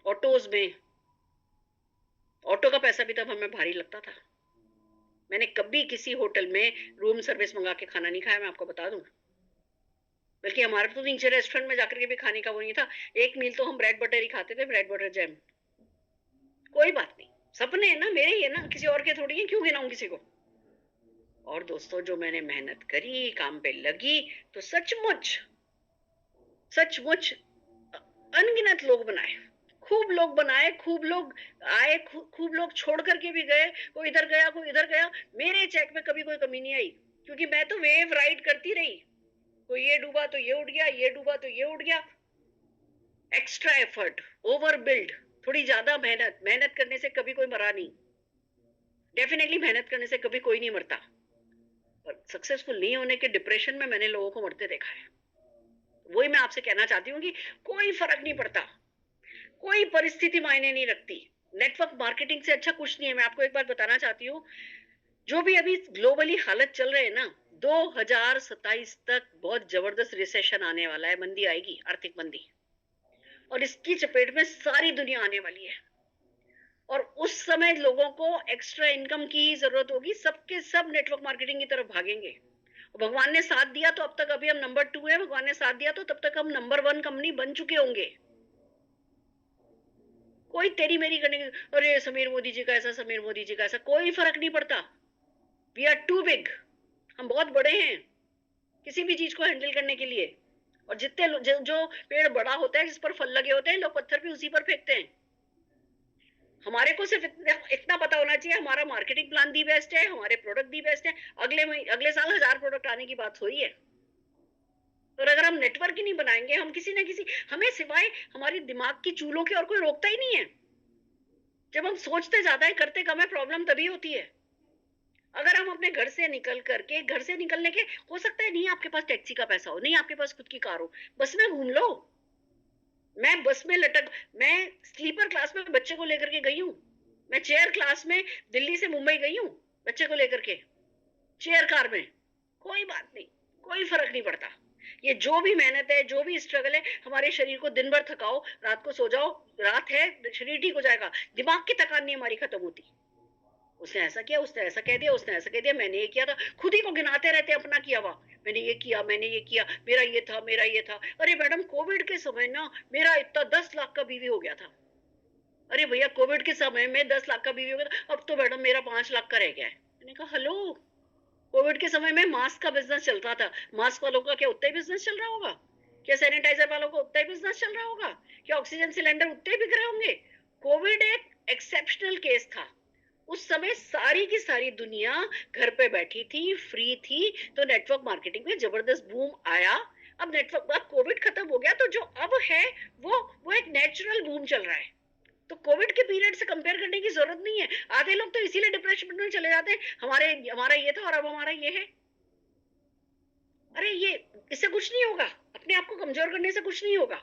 ऑटोज में। ऑटो का पैसा भी तब हमें भारी लगता था। मैंने कभी किसी होटल में रूम सर्विस मंगा के खाना नहीं खाया, मैं आपको बता दूं। बल्कि हमारे तो नीचे रेस्टोरेंट में जाकर के भी खाने का वो नहीं था। एक मील तो हम ब्रेड बटर ही खाते थे, ब्रेड बटर जैम। कोई बात नहीं, सपने हैं ना, मेरे ही है ना, किसी और के थोड़ी है, क्यों गिनाऊं किसी को। और दोस्तों, जो मैंने मेहनत करी, काम पे लगी, तो सचमुच सचमुच अनगिनत लोग बनाए, खूब लोग बनाए, खूब लोग आए, खूब लोग छोड़ करके भी गए, कोई इधर गया, कोई इधर गया। मेरे चेक में कभी कोई कमी नहीं आई, क्योंकि मैं तो वेव राइड करती रही। कोई ये डूबा तो ये उठ गया, ये डूबा तो ये उठ गया। एक्स्ट्रा एफर्ट, ओवर बिल्ड, थोड़ी ज्यादा मेहनत, मेहनत करने से कभी कोई मरा नहीं। डेफिनेटली मेहनत करने से कभी कोई नहीं मरता, पर सक्सेसफुल नहीं होने के डिप्रेशन में मैंने लोगों को मरते देखा है। वही मैं आपसे कहना चाहती हूँ कि कोई फर्क नहीं पड़ता, कोई परिस्थिति मायने नहीं रखती। नेटवर्क मार्केटिंग से अच्छा कुछ नहीं है। मैं आपको एक बात बताना चाहती हूँ, जो भी अभी ग्लोबली हालत चल रहे हैं ना, 2027 तक बहुत जबरदस्त रिसेशन आने वाला है, मंदी आएगी, आर्थिक मंदी, और इसकी चपेट में सारी दुनिया आने वाली है। और उस समय लोगों को एक्स्ट्रा इनकम की जरूरत होगी, सबके सब नेटवर्क मार्केटिंग की तरफ भागेंगे। भगवान ने साथ दिया तो अब तक अभी हम नंबर 2 है, भगवान ने साथ दिया तो तब तक हम नंबर 1 कंपनी बन चुके होंगे। कोई तेरी मेरी करने की, अरे समीर मोदी जी का ऐसा, समीर मोदी जी का ऐसा, कोई फर्क नहीं पड़ता। वी आर टू बिग, हम बहुत बड़े हैं किसी भी चीज को हैंडल करने के लिए। और जितने जो पेड़ बड़ा होता है, जिस पर फल लगे होते हैं, लोग पत्थर भी उसी पर फेंकते हैं। हमारे को सिर्फ इतना पता होना चाहिए, हमारा मार्केटिंग प्लान दी बेस्ट है, हमारे प्रोडक्ट दी बेस्ट है। अगले साल 1000 प्रोडक्ट आने की बात हो रही है। और अगर हम नेटवर्क ही नहीं बनाएंगे, हम किसी ना किसी, हमें सिवाय हमारी दिमाग की चूलों के और कोई रोकता ही नहीं है। जब हम सोचते ज्यादा है, करते कम है, प्रॉब्लम तभी होती है। अगर हम अपने घर से निकल करके, घर से निकलने के, हो सकता है नहीं आपके पास टैक्सी का पैसा हो, नहीं आपके पास खुद की कार हो, बस में घूम लो। मैं बस में मैं स्लीपर क्लास में बच्चे को लेकर के गई हूँ। मैं चेयर क्लास में दिल्ली से मुंबई गई हूँ बच्चे को लेकर के, चेयर कार में। कोई बात नहीं, कोई फर्क नहीं पड़ता। ये जो भी मेहनत है, जो भी स्ट्रगल है, हमारे शरीर को दिन भर थकाओ, रात को सो जाओ, रात है, शरीर ठीक हो जाएगा, दिमाग की थकान नहीं हमारी खत्म होती। उसने ऐसा किया, उसने ऐसा कह दिया, उसने ऐसा कह दिया, मैंने ये किया था, खुद ही को गिनाते रहते अपना किया हुआ। मैंने ये किया, मैंने ये किया, मेरा ये था, मेरा ये था। अरे मैडम, कोविड के समय ना मेरा इतना 10 लाख का बीवी हो गया था। अरे भैया, कोविड के समय में 10 लाख का बीवी हो गया था, अब तो मैडम मेरा 5 लाख का रह गया है। मैंने कहा हेलो, कोविड के समय में मास्क का बिजनेस चलता था, मास्क वालों का क्या उतना ही बिजनेस चल रहा होगा? क्या सैनिटाइजर वालों का उतना ही बिजनेस चल रहा होगा? क्या ऑक्सीजन सिलेंडर उतने बिक रहे होंगे? कोविड एक एक्सेप्शनल केस था, उस समय सारी की सारी दुनिया घर पे बैठी थी, फ्री थी, तो नेटवर्क मार्केटिंग में जबरदस्त बूम आया। अब नेटवर्क, अब कोविड खत्म हो गया, तो जो अब है वो एक नेचुरल बूम चल रहा है। तो कोविड के पीरियड से कंपेयर करने की जरूरत नहीं है। आधे लोग तो इसीलिए डिप्रेशन में चले जाते हैं, हमारा ये था और अब हमारा ये है। अरे ये, इससे कुछ नहीं होगा, अपने आप को कमजोर करने से कुछ नहीं होगा।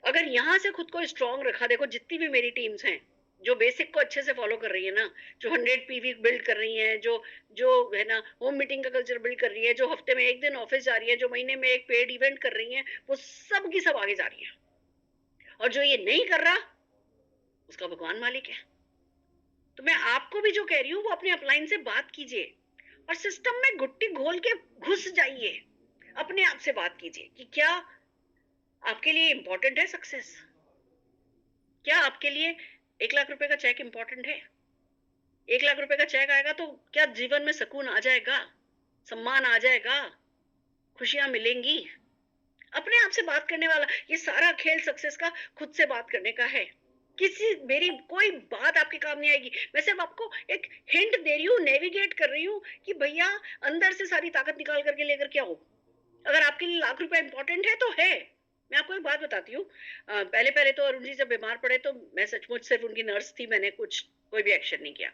अगर यहाँ से खुद को स्ट्रांग रखा, देखो जितनी भी मेरी टीम्स हैं जो बेसिक को अच्छे से फॉलो कर रही है ना, जो 100 पीवी बिल्ड कर रही है, जो जो है ना होम मीटिंग का कल्चर बिल्ड कर रही है, जो हफ्ते में एक दिन ऑफिस जा रही है, जो महीने में एक पेड इवेंट कर रही है, वो सब की सब आगे जा रही है। और जो ये नहीं कर रहा, उसका भगवान मालिक है। तो मैं आपको भी जो कह रही हूँ, वो अपने अपलाइन से बात कीजिए और सिस्टम में गुट्टी घोल के घुस जाइए। अपने आप से बात कीजिए कि क्या आपके लिए इंपॉर्टेंट है सक्सेस? क्या आपके लिए 1 लाख रुपए का चेक इंपॉर्टेंट है? 1 लाख रुपए का चेक आएगा तो क्या जीवन में सुकून आ जाएगा, सम्मान आ जाएगा, खुशियां मिलेंगी? अपने आप से बात करने वाला, ये सारा खेल सक्सेस का खुद से बात करने का है। किसी, मेरी कोई बात आपके काम नहीं आएगी। मैं सिर्फ आपको एक हिंट दे रही हूँ, नेविगेट कर रही हूँ कि भैया अंदर से सारी ताकत निकाल करके लेकर क्या हो। अगर आपके लिए 1 लाख रुपए इंपॉर्टेंट है तो है। मैं आपको एक बात बताती हूँ, पहले पहले तो अरुण जी जब बीमार पड़े तो मैं सचमुच सिर्फ उनकी नर्स थी, मैंने कोई भी एक्शन नहीं किया।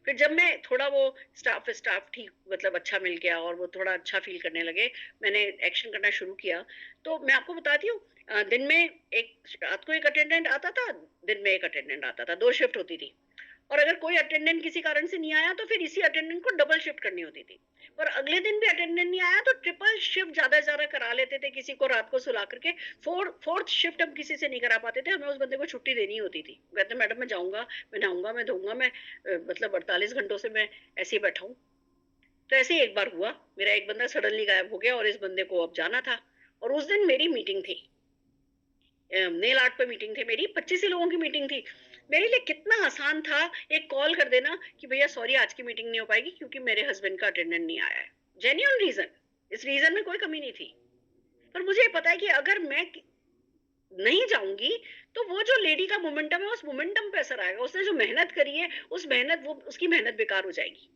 फिर जब मैं थोड़ा वो स्टाफ ठीक, मतलब अच्छा मिल गया और वो थोड़ा अच्छा फील करने लगे, मैंने एक्शन करना शुरू किया। तो मैं आपको बताती हूँ, दिन में एक, रात को एक अटेंडेंट आता था, दिन में एक अटेंडेंट आता था, 2 शिफ्ट होती थी। और अगर कोई अटेंडेंट किसी कारण से नहीं आया तो फिर इसी अटेंडेंट को डबल शिफ्ट करनी होती थी। और अगले दिन भी अटेंडेंट नहीं आया तो ट्रिपल शिफ्ट ज्यादा से ज्यादा करा लेते थे, किसी को रात को सुला करके। फोर्थ शिफ्ट हम किसी से नहीं करा पाते थे, हमें उस बंदे को छुट्टी देनी होती थी। कहते मैडम मैं जाऊंगा, मैं नहाऊंगा, मैं धोऊंगा, मैं मतलब 48 घंटों से मैं ऐसे ही बैठा हूँ। तो ऐसे ही एक बार हुआ, मेरा एक बंदा सडनली गायब हो गया और इस बंदे को अब जाना था। और उस दिन मेरी मीटिंग थी, नेल आर्ट पे मीटिंग थी मेरी, 25 ही लोगों की मीटिंग थी। मेरे लिए कितना आसान था एक कॉल कर देना कि भैया सॉरी आज की मीटिंग नहीं हो पाएगी क्योंकि मेरे हस्बैंड का अटेंडेंट नहीं आया है। जेन्युइन रीजन, इस रीजन में कोई कमी नहीं थी। पर मुझे पता है कि अगर मैं नहीं जाऊंगी तो वो जो लेडी का मोमेंटम है, उस मोमेंटम पे असर आएगा। उसने जो मेहनत करी है, उस मेहनत, वो उसकी मेहनत बेकार हो जाएगी।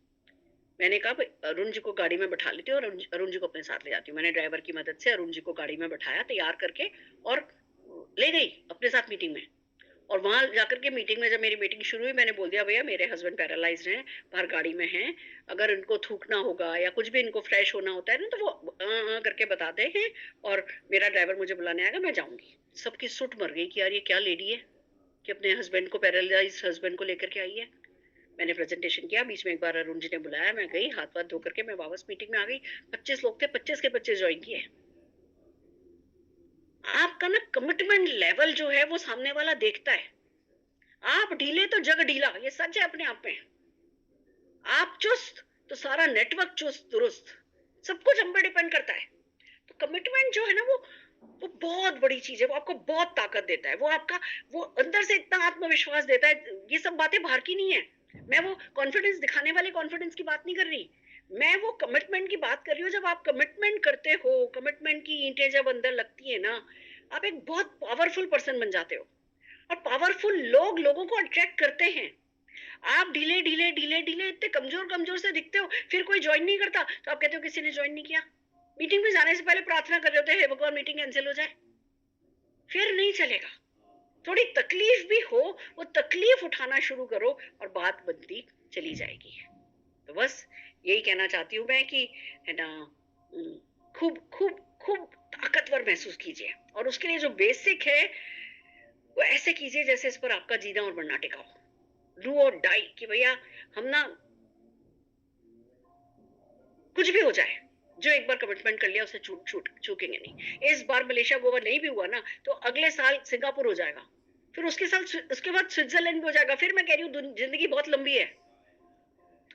मैंने कहा अरुण जी को गाड़ी में बैठा लेती हूँ और अरुण जी को अपने साथ ले जाती हूँ। मैंने ड्राइवर की मदद से अरुण जी को गाड़ी में बैठाया तैयार करके और ले गई अपने साथ मीटिंग में। और वहां जाकर के मीटिंग में, जब मेरी मीटिंग शुरू हुई, मैंने बोल दिया भैया मेरे हस्बैंड पैरालाइज्ड हैं, बाहर गाड़ी में हैं, अगर इनको थूकना होगा या कुछ भी इनको फ्रेश होना होता है ना तो वो करके बताते हैं और मेरा ड्राइवर मुझे बुलाने आएगा, मैं जाऊंगी। सबकी सुट मर गई कि यार ये क्या लेडी है कि अपने हस्बैंड को, पैरालाइज हस्बैंड को लेकर के आई है। मैंने प्रेजेंटेशन किया, बीच में एक बार अरुण जी ने बुलाया, मैं गई, हाथ वाथ धो करके मैं वापस मीटिंग में आ गई। 25 लोग थे, 25 के 25 ज्वाइन किए। आपका ना कमिटमेंट लेवल जो है वो सामने वाला देखता है। आप ढीले तो जग ढीला, ये सच है अपने आप में। आप चुस्त तो सारा नेटवर्क चुस्त दुरुस्त, सब कुछ हम पे डिपेंड करता है। तो कमिटमेंट जो है ना, वो बहुत बड़ी चीज है, वो आपको बहुत ताकत देता है, वो आपका, वो अंदर से इतना आत्मविश्वास देता है। ये सब बातें बाहर की नहीं है, मैं वो कॉन्फिडेंस दिखाने वाले कॉन्फिडेंस की बात नहीं कर रही, मैं वो कमिटमेंट की बात कर रही हूँ। जब आप कमिटमेंट करते हो, कमिटमेंट की ईंटें जब अंदर लगती है ना, आप एक बहुत पावरफुल पर्सन बन जाते हो। और पावरफुल लोग लोगों को अट्रैक्ट करते हैं। आप ढीले ढीले ढीले ढीले इतने कमजोर कमजोर से दिखते हो, फिर कोई ज्वाइन नहीं करता तो आप कहते हो किसी ने ज्वाइन नहीं किया। मीटिंग में जाने से पहले प्रार्थना कर रहे होते हैं, हे भगवान मीटिंग कैंसिल हो जाए, फिर नहीं चलेगा। थोड़ी तकलीफ भी हो, वो तकलीफ उठाना शुरू करो और बात बनती चली जाएगी। तो बस यही कहना चाहती हूँ मैं कि है ना, खूब खूब खूब ताकतवर महसूस कीजिए और उसके लिए जो बेसिक है वो ऐसे कीजिए जैसे इस पर आपका जीना और मरना टिका हो। डू और डाई कि भैया हम ना, कुछ भी हो जाए, जो एक बार कमिटमेंट कर लिया उसे चूकेंगे नहीं। इस बार मलेशिया गोवा नहीं भी हुआ ना तो अगले साल सिंगापुर हो जाएगा, फिर उसके बाद स्विट्जरलैंड भी हो जाएगा। फिर मैं कह रही हूँ जिंदगी बहुत लंबी है।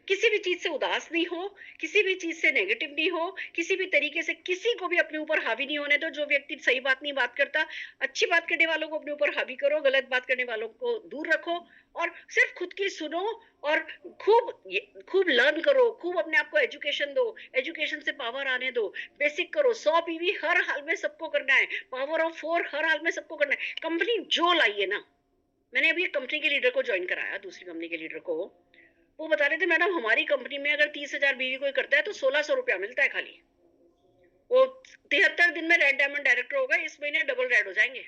किसी भी चीज से उदास नहीं हो, किसी भी चीज से नेगेटिव नहीं हो, किसी भी तरीके से किसी को भी अपने ऊपर हावी नहीं होने दो। जो व्यक्ति सही बात नहीं बात करता, अच्छी बात करने वालों को अपने ऊपर हावी करो, गलत बात करने वालों को दूर रखो और सिर्फ खुद की सुनो और खूब लर्न करो, खूब अपने आप को एजुकेशन दो, एजुकेशन से पावर आने दो, बेसिक करो। 100 पीवी हर हाल में सबको करना है, पावर ऑफ 4 हर हाल में सबको करना है। कंपनी जो लाइए ना, मैंने अभी एक कंपनी के लीडर को ज्वाइन कराया, दूसरी कंपनी के लीडर को, वो बता रहे थे मैडम हमारी कंपनी में अगर 30,000 बीवी कोई करता है तो 1600 रुपया मिलता है खाली। वो 73 दिन में रेड डायमंड डायरेक्टर होगा, इस महीने डबल रेड हो जाएंगे।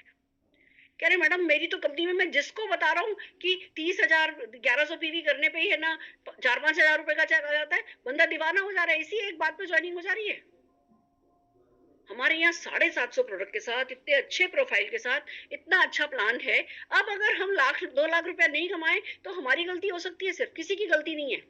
कह रहे मैडम मेरी तो कंपनी में मैं जिसको बता रहा हूँ कि 30,000 1100 पीवी करने पे ही है ना 4-5 हजार रुपए का चेक आ जाता है, बंदा दीवाना हो जा रहा है, इसी एक बात पे ज्वाइनिंग हो जा रही है। हमारे यहाँ 750 प्रोडक्ट के साथ, इतने अच्छे प्रोफाइल के साथ, इतना अच्छा प्लान है। अब अगर हम 2 लाख रुपया नहीं कमाए तो हमारी गलती हो सकती है, सिर्फ किसी की गलती नहीं है।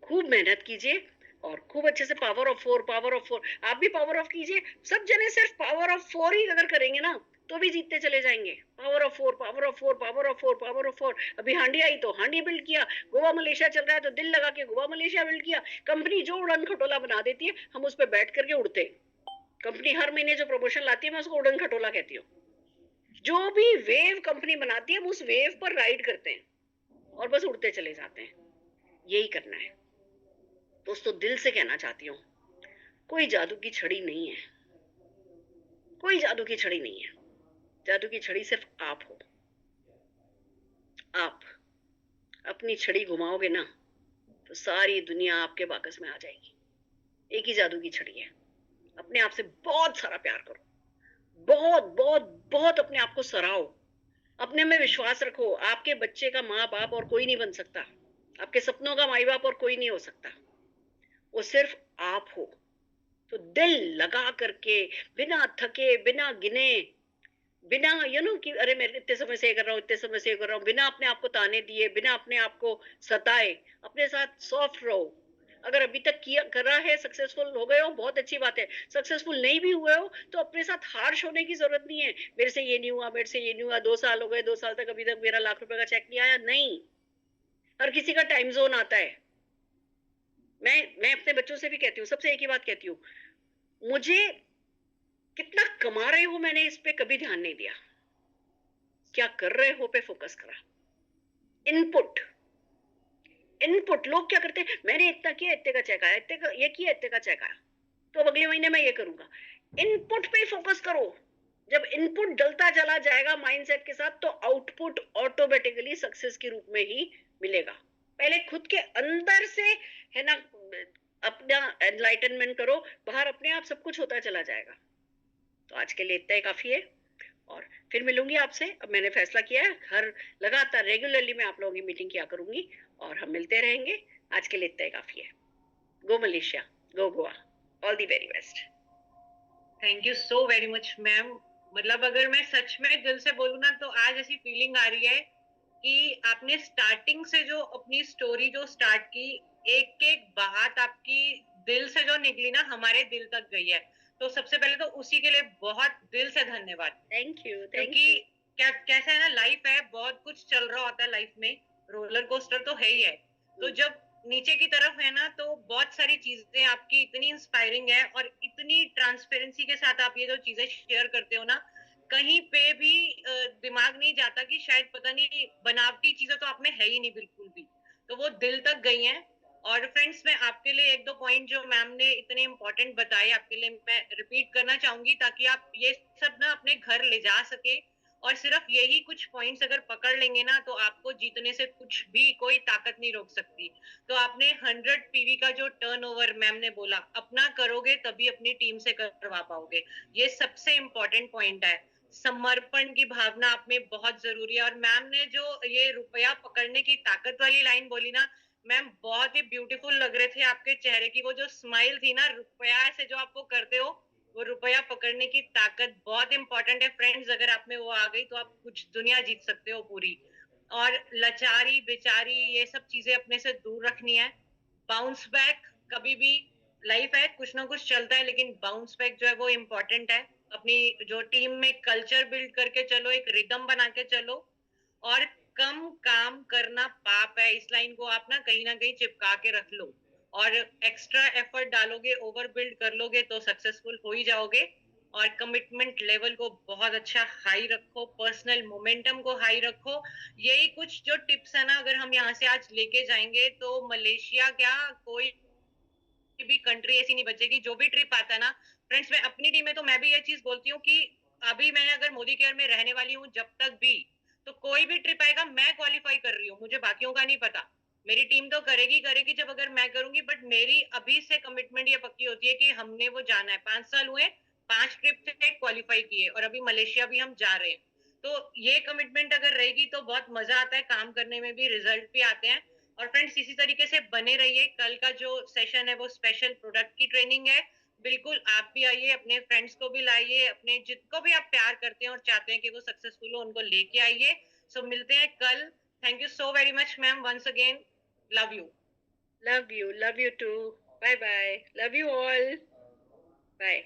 खूब मेहनत कीजिए और खूब अच्छे से पावर ऑफ 4 आप भी पावर ऑफ कीजिए। सब जने सिर्फ पावर ऑफ 4 ही अगर करेंगे ना तो भी जीतते चले जाएंगे। Power of 4, power of 4, power of 4, power of 4। अभी हांडी आई तो हांडी बिल्ड किया, गोवा मलेशिया चल रहा है तो दिल लगा के गोवा मलेशिया बिल्ड किया। कंपनी जो उड़न खटोला बना देती है हम उस पर बैठ करके उड़ते। कंपनी हर महीने जो प्रमोशन लाती है मैं उसको उड़न खटोला कहती हूँ। जो भी वेव कंपनी बनाती है हम उस वेव पर राइड करते हैं और बस उड़ते चले जाते हैं। यही करना है दोस्तों। दिल से कहना चाहती हूँ, कोई जादू की छड़ी नहीं है, कोई जादू की छड़ी नहीं है। जादू की छड़ी सिर्फ आप हो। आप अपनी छड़ी घुमाओगे ना तो सारी दुनिया आपके बाकस में आ जाएगी। एक ही जादू की छड़ी है। अपने आप से बहुत सारा प्यार करो, बहुत बहुत बहुत अपने आप को सराहो, अपने में विश्वास रखो। आपके बच्चे का माँ बाप और कोई नहीं बन सकता, आपके सपनों का माई बाप और कोई नहीं हो सकता, वो सिर्फ आप हो। तो दिल लगा करके, बिना थके, बिना गिने, बिना कि अरे मैं इतने समय से ये कर रहा हूँ, इतने समय से ये कर रहा हूँ, बिना अपने आप को ताने दिए, बिना अपने आप को सताए, अपने साथ सॉफ्ट रहो। अगर अभी तक किया कर रहा है, सक्सेसफुल हो गए हो, बहुत अच्छी बात है। सक्सेसफुल नहीं भी हुए हो तो अपने साथ हार्श होने की जरूरत नहीं है। मेरे से ये नहीं हुआ, मेरे से ये नहीं हुआ, 2 साल हो गए, 2 साल तक अभी तक मेरा लाख रुपए का चेक नहीं आया। नहीं, हर किसी का टाइम जोन आता है। मैं अपने बच्चों से भी कहती हूँ, सबसे एक ही बात कहती हूँ, मुझे कितना कमा रहे हो मैंने इस पे कभी ध्यान नहीं दिया, क्या कर रहे हो पे फोकस करा। इनपुट इनपुट लोग क्या करते हैं, मैंने इतना किया, इतने का चेक आया, इतने का ये किया, इतने का चेक आया, तो अब अगले महीने मैं ये करूंगा। इनपुट पे फोकस करो। जब इनपुट डलता चला जाएगा माइंडसेट के साथ तो आउटपुट ऑटोमेटिकली सक्सेस के रूप में ही मिलेगा। पहले खुद के अंदर से है ना अपना एनलाइटनमेंट करो, बाहर अपने आप सब कुछ होता चला जाएगा। तो आज के लिए इतना ही काफी है और फिर मिलूंगी आपसे। अब मैंने फैसला किया है हर लगातार रेगुलरली मैं आप लोगों की मीटिंग किया करूंगी और हम मिलते रहेंगे। आज के लिए इतना ही काफी है। Go Malaysia, go Goa, all the very best. Thank you so very much ma'am. मतलब अगर मैं सच में दिल से बोलूँ ना तो आज ऐसी फीलिंग आ रही है कि आपने स्टार्टिंग से जो अपनी स्टोरी जो स्टार्ट की, एक एक बात आपकी दिल से जो निकली ना हमारे दिल तक गई है। तो सबसे पहले तो उसी के लिए बहुत दिल से धन्यवाद। Thank you. क्योंकि क्या कैसा है ना, लाइफ है, बहुत कुछ चल रहा होता है लाइफ में, रोलर कोस्टर तो है ही है। तो जब नीचे की तरफ है ना तो बहुत सारी चीजें आपकी इतनी इंस्पायरिंग है और इतनी ट्रांसपेरेंसी के साथ आप ये जो चीजें शेयर करते हो ना, कहीं पे भी दिमाग नहीं जाता कि शायद पता नहीं बनावटी चीजें तो आप में है ही नहीं बिल्कुल भी। तो वो दिल तक गई हैं। और फ्रेंड्स मैं आपके लिए एक दो पॉइंट जो मैम ने इतने इम्पोर्टेंट बताए आपके लिए मैं रिपीट करना चाहूंगी ताकि आप ये सब ना अपने घर ले जा सके। और सिर्फ यही कुछ पॉइंट्स अगर पकड़ लेंगे ना तो आपको जीतने से कुछ भी कोई ताकत नहीं रोक सकती। तो आपने 100 पीवी का जो टर्नओवर मैम ने बोला अपना करोगे तभी अपनी टीम से करवा पाओगे, ये सबसे इम्पोर्टेंट पॉइंट है। समर्पण की भावना आप में बहुत जरूरी है। और मैम ने जो ये रुपया पकड़ने की ताकत वाली लाइन बोली ना मैम, बहुत ही ब्यूटीफुल लग रहे थे आपके चेहरे की वो जो स्माइल थी ना, रुपया से जो आप वो करते हो, वो रुपया पकड़ने की ताकत बहुत इंपॉर्टेंट है फ्रेंड्स। अगर आप में वो आ गई तो आप कुछ दुनिया जीत सकते हो पूरी। और लाचारी बेचारी ये सब चीजें अपने से दूर रखनी है। बाउंस बैक कभी भी, लाइफ है कुछ ना कुछ चलता है लेकिन बाउंस बैक जो है वो इम्पोर्टेंट है। अपनी जो टीम में कल्चर बिल्ड करके चलो, एक रिदम बना के चलो। और कम काम करना पाप है, इस लाइन को आप ना कहीं चिपका के रख लो। और एक्स्ट्रा एफर्ट डालोगे, ओवर बिल्ड कर लोगे तो सक्सेसफुल हो ही जाओगे। और कमिटमेंट लेवल को बहुत अच्छा हाई रखो, पर्सनल मोमेंटम को हाई रखो। यही कुछ जो टिप्स है ना अगर हम यहाँ से आज लेके जाएंगे तो मलेशिया क्या कोई भी कंट्री ऐसी नहीं बचेगी। जो भी ट्रिप आता है ना फ्रेंड्स, मैं अपनी टीम में तो मैं भी ये चीज बोलती हूँ कि अभी मैं अगर मोदी केयर में रहने वाली हूँ जब तक भी, तो कोई भी ट्रिप आएगा, मैं क्वालिफाई कर रही हूँ, मुझे बाकियों का नहीं पता। मेरी टीम तो करेगी करेगी जब अगर मैं करूंगी, बट मेरी अभी से कमिटमेंट ये पक्की होती है कि हमने वो जाना है। 5 साल हुए, 5 ट्रिप थे, क्वालिफाई किए, और अभी मलेशिया भी हम जा रहे हैं। तो ये कमिटमेंट अगर रहेगी तो बहुत मजा आता है काम करने में भी, रिजल्ट भी आते हैं। और फ्रेंड्स, इसी तरीके से बने रहिए। कल का जो सेशन है वो स्पेशल प्रोडक्ट की ट्रेनिंग है। बिल्कुल आप भी आइए, अपने फ्रेंड्स को भी लाइए, अपने जिनको भी आप प्यार करते हैं और चाहते हैं कि वो सक्सेसफुल हो, उनको लेके आइए। सो मिलते हैं कल। Thank you so very much ma'am, once again. Love you. Love you too. Bye bye. Love you all. Bye.